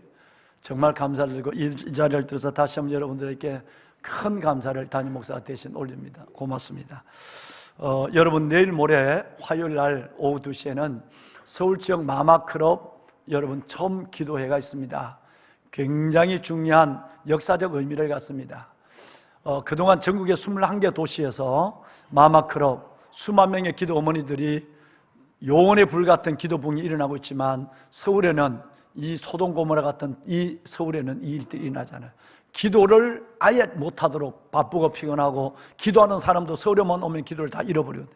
정말 감사를 드리고 이 자리를 들어서 다시 한번 여러분들에게 큰 감사를 담임 목사가 대신 올립니다. 고맙습니다. 여러분 내일 모레 화요일 날 오후 2시에는 서울 지역 마마클럽 여러분 처음 기도회가 있습니다. 굉장히 중요한 역사적 의미를 갖습니다. 그동안 전국의 21개 도시에서 마마클럽 수만 명의 기도 어머니들이 요원의 불 같은 기도 부흥이 일어나고 있지만 서울에는 이 소돔 고모라 같은 이 서울에는 이 일들이 일어나잖아요. 기도를 아예 못하도록 바쁘고 피곤하고 기도하는 사람도 서울에만 오면 기도를 다 잃어버려요.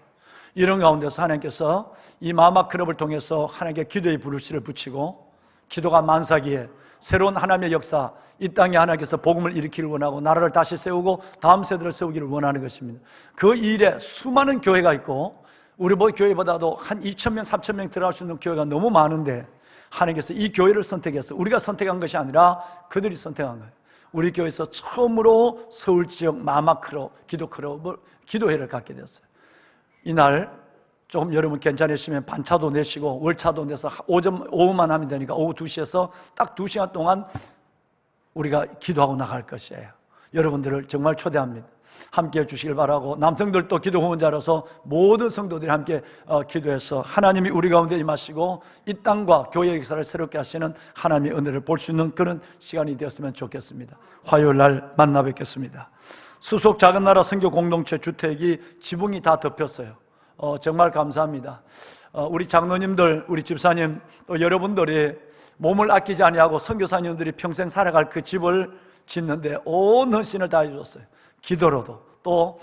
이런 가운데서 하나님께서 이 마마클럽을 통해서 하나님께 기도의 불씨를 붙이고 기도가 만사기에 새로운 하나님의 역사 이 땅에 하나님께서 복음을 일으키기를 원하고 나라를 다시 세우고 다음 세대를 세우기를 원하는 것입니다. 그 일에 수많은 교회가 있고 우리 교회보다도 한 2,000명 3,000명 들어갈 수 있는 교회가 너무 많은데 하나님께서 이 교회를 선택해서 우리가 선택한 것이 아니라 그들이 선택한 거예요. 우리 교회에서 처음으로 서울 지역 마마클럽 기도회를 갖게 되었어요. 이날 조금 여러분 괜찮으시면 반차도 내시고 월차도 내서 오후만 하면 되니까 오후 2시에서 딱 2시간 동안 우리가 기도하고 나갈 것이에요. 여러분들을 정말 초대합니다. 함께 해주시길 바라고 남성들도 기도 후원자로서 모든 성도들이 함께 기도해서 하나님이 우리 가운데 임하시고 이 땅과 교회의 역사를 새롭게 하시는 하나님의 은혜를 볼 수 있는 그런 시간이 되었으면 좋겠습니다. 화요일 날 만나 뵙겠습니다. 수속 작은 나라 선교 공동체 주택이 지붕이 다 덮였어요. 정말 감사합니다. 우리 장로님들, 우리 집사님, 또 여러분들이 몸을 아끼지 아니하고 선교사님들이 평생 살아갈 그 집을 짓는데 온 헌신을 다해 주셨어요. 기도로도 또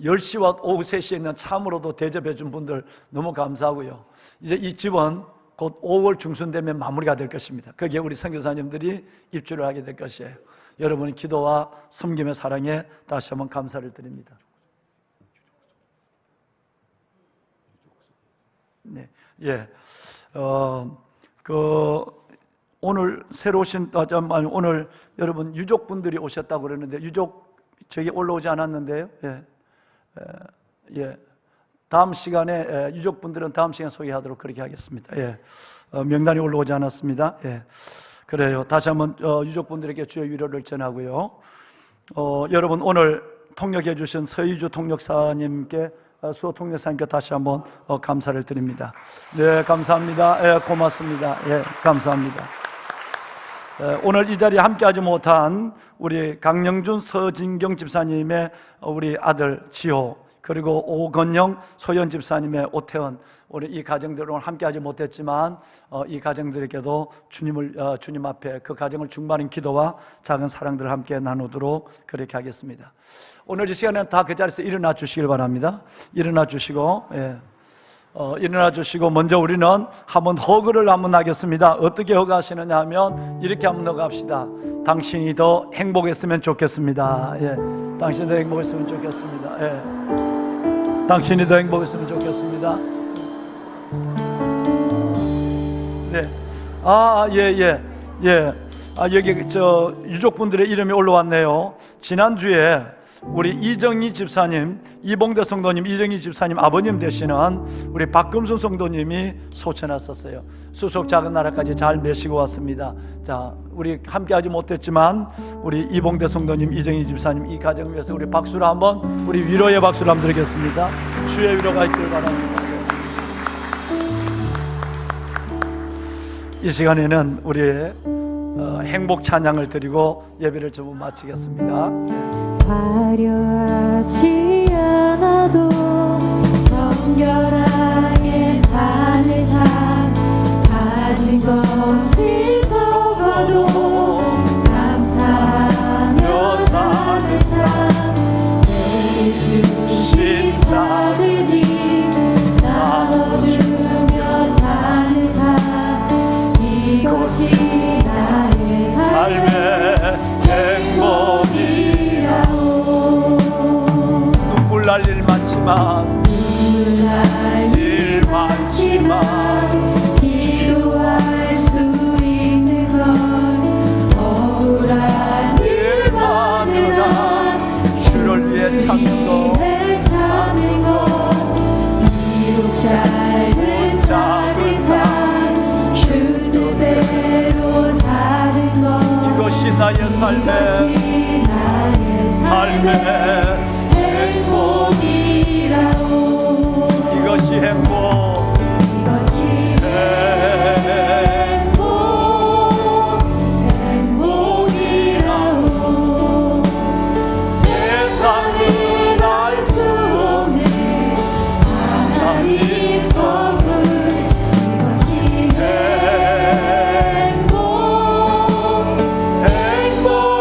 10시와 오후 3시에 있는 참으로도 대접해 준 분들 너무 감사하고요. 이제 이 집은 곧 5월 중순 되면 마무리가 될 것입니다. 거기에 우리 선교사님들이 입주를 하게 될 것이에요. 여러분의 기도와 섬김의 사랑에 다시 한번 감사를 드립니다. 네, 예, 오늘 새로 오신 오늘 여러분 유족분들이 오셨다고 그러는데 유족 저기 올라오지 않았는데요. 예, 다음 시간에 유족분들은 다음 시간에 소개하도록 그렇게 하겠습니다. 예, 명단이 올라오지 않았습니다. 예, 그래요. 다시 한번 유족분들에게 주의 위로를 전하고요. 여러분 오늘 통역해 주신 서희주 통역사님께 수호 통역사님께 다시 한번 감사를 드립니다. 네, 감사합니다. 예, 고맙습니다. 예, 감사합니다. 오늘 이 자리에 함께하지 못한 우리 강영준 서진경 집사님의 우리 아들 지호 그리고 오건영, 소연 집사님의 오태원, 우리 이 가정들은 오늘 함께하지 못했지만 이 가정들에게도 주님 앞에 그 가정을 중반인 기도와 작은 사랑들을 함께 나누도록 그렇게 하겠습니다. 오늘 이 시간에는 다 그 자리에서 일어나 주시길 바랍니다. 일어나 주시고, 일어나 주시고, 먼저 우리는 한번 허그를 한번 하겠습니다. 어떻게 허그하시느냐 하면 이렇게 한번 허그합시다. 당신이 더 행복했으면 좋겠습니다. 당신이 더 행복했으면 좋겠습니다. 당신이 더 행복했으면 좋겠습니다. 네. 여기 저 유족분들의 이름이 올라왔네요. 지난주에 우리 이정희 집사님, 이봉대 성도님, 이정희 집사님 아버님 되시는 우리 박금순 성도님이 소천 왔었어요. 수속 작은 나라까지 잘 메시고 왔습니다. 자, 우리 함께하지 못했지만 우리 이봉대 성도님, 이정희 집사님 이 가정 위해서 우리 박수를 한번, 우리 위로의 박수를 한번 드리겠습니다. 주의 위로가 있길 바랍니다. 이 시간에는 우리의 행복 찬양을 드리고 예배를 좀 마치겠습니다. 화려하지 않아도 정결하게 사는 삶, 가진 것이 적어도 감사하며 사는 삶, 내게 주신 자들이 나눠주며 사는 삶, 이것이 나의 삶의 행복이라고. 눈물 날 일 많지만 기도할 수 있는 건 억울한 일마누라. 주를 위해 찾는 것, 비록 짧은 작은 삶, 주 뜻대로 사는 것, 이것이 나의 삶의 행복이라고. 이것이 행복, 행복이라고. 세상은 알 수 없는 하나님 선물, 이것이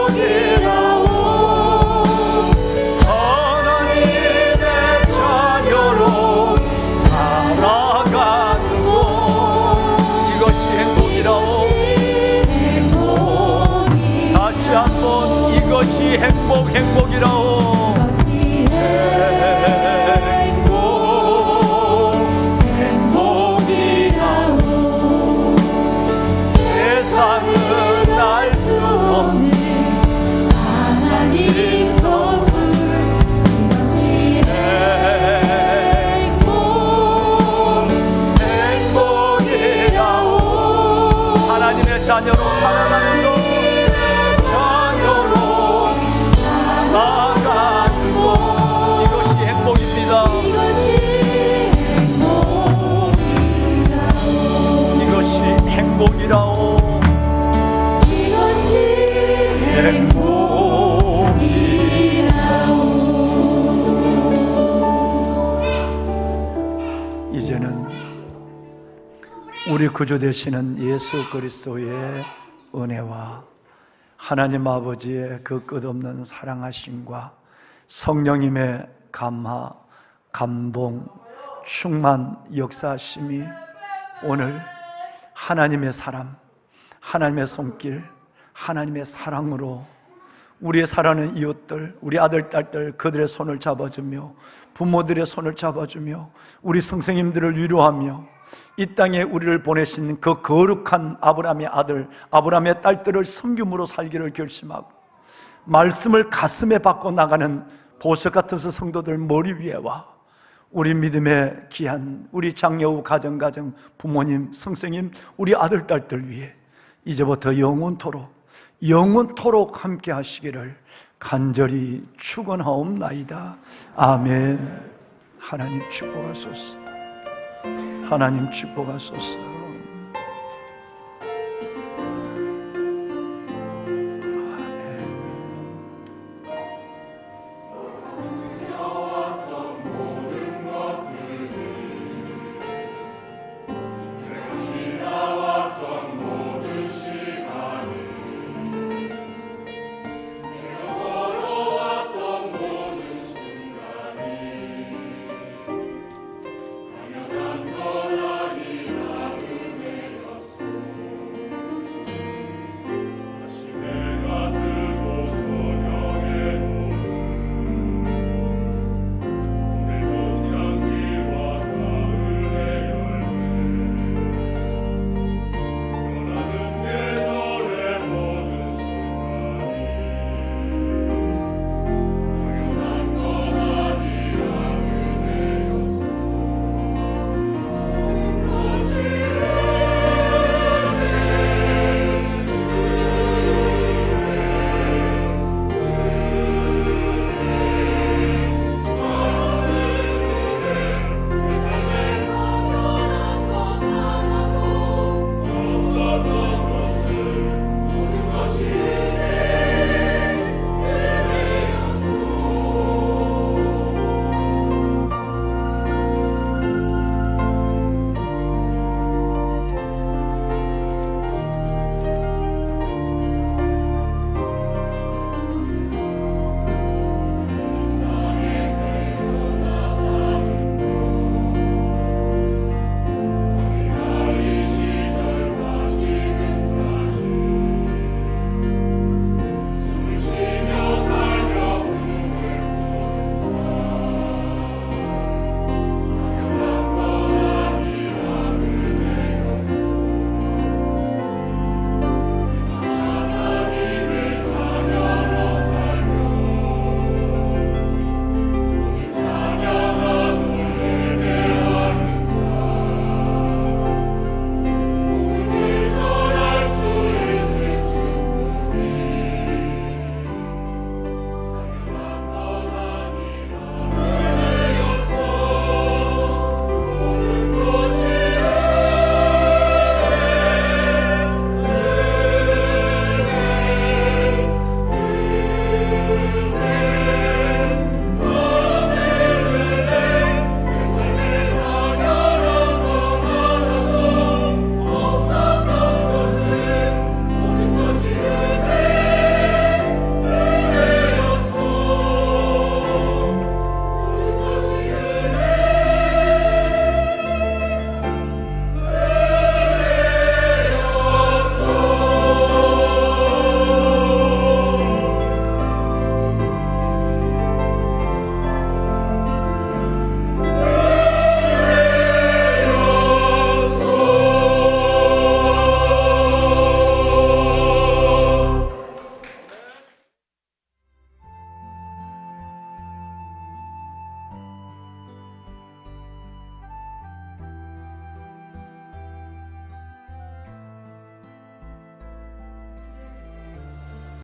행복이라고. 하나님의 자녀로 살아가는 것, 이것이 행복이라고. 다시 한번 이것이 행복이라고. 행복이라고. 세상은 알 수 없는 하나님 선물, 이것이 행복이라고. 하나님의 자녀로 살아가는 것, 자녀로 살아가는 것, 이것이 행복입니다. 이것이 행복이라고. 이제는 우리 구주 되시는 예수 그리스도의 은혜와 하나님 아버지의 그 끝없는 사랑하심과 성령님의 감화, 감동, 충만 역사하심이 오늘 하나님의 사람, 하나님의 손길, 하나님의 사랑으로 우리의 사랑하는 이웃들, 우리 아들, 딸들 그들의 손을 잡아주며 부모들의 손을 잡아주며 우리 선생님들을 위로하며 이 땅에 우리를 보내신 그 거룩한 아브라함의 아들, 아브라함의 딸들을 섬김으로 살기를 결심하고 말씀을 가슴에 받고 나가는 보석 같은 성도들 머리 위에와 우리 믿음의 귀한 우리 장여우 가정 부모님, 선생님, 우리 아들, 딸들 위해 이제부터 영원토록 함께 하시기를 간절히 축원하옵나이다. 아멘. 하나님 축복하소서. 하나님 축복하소서.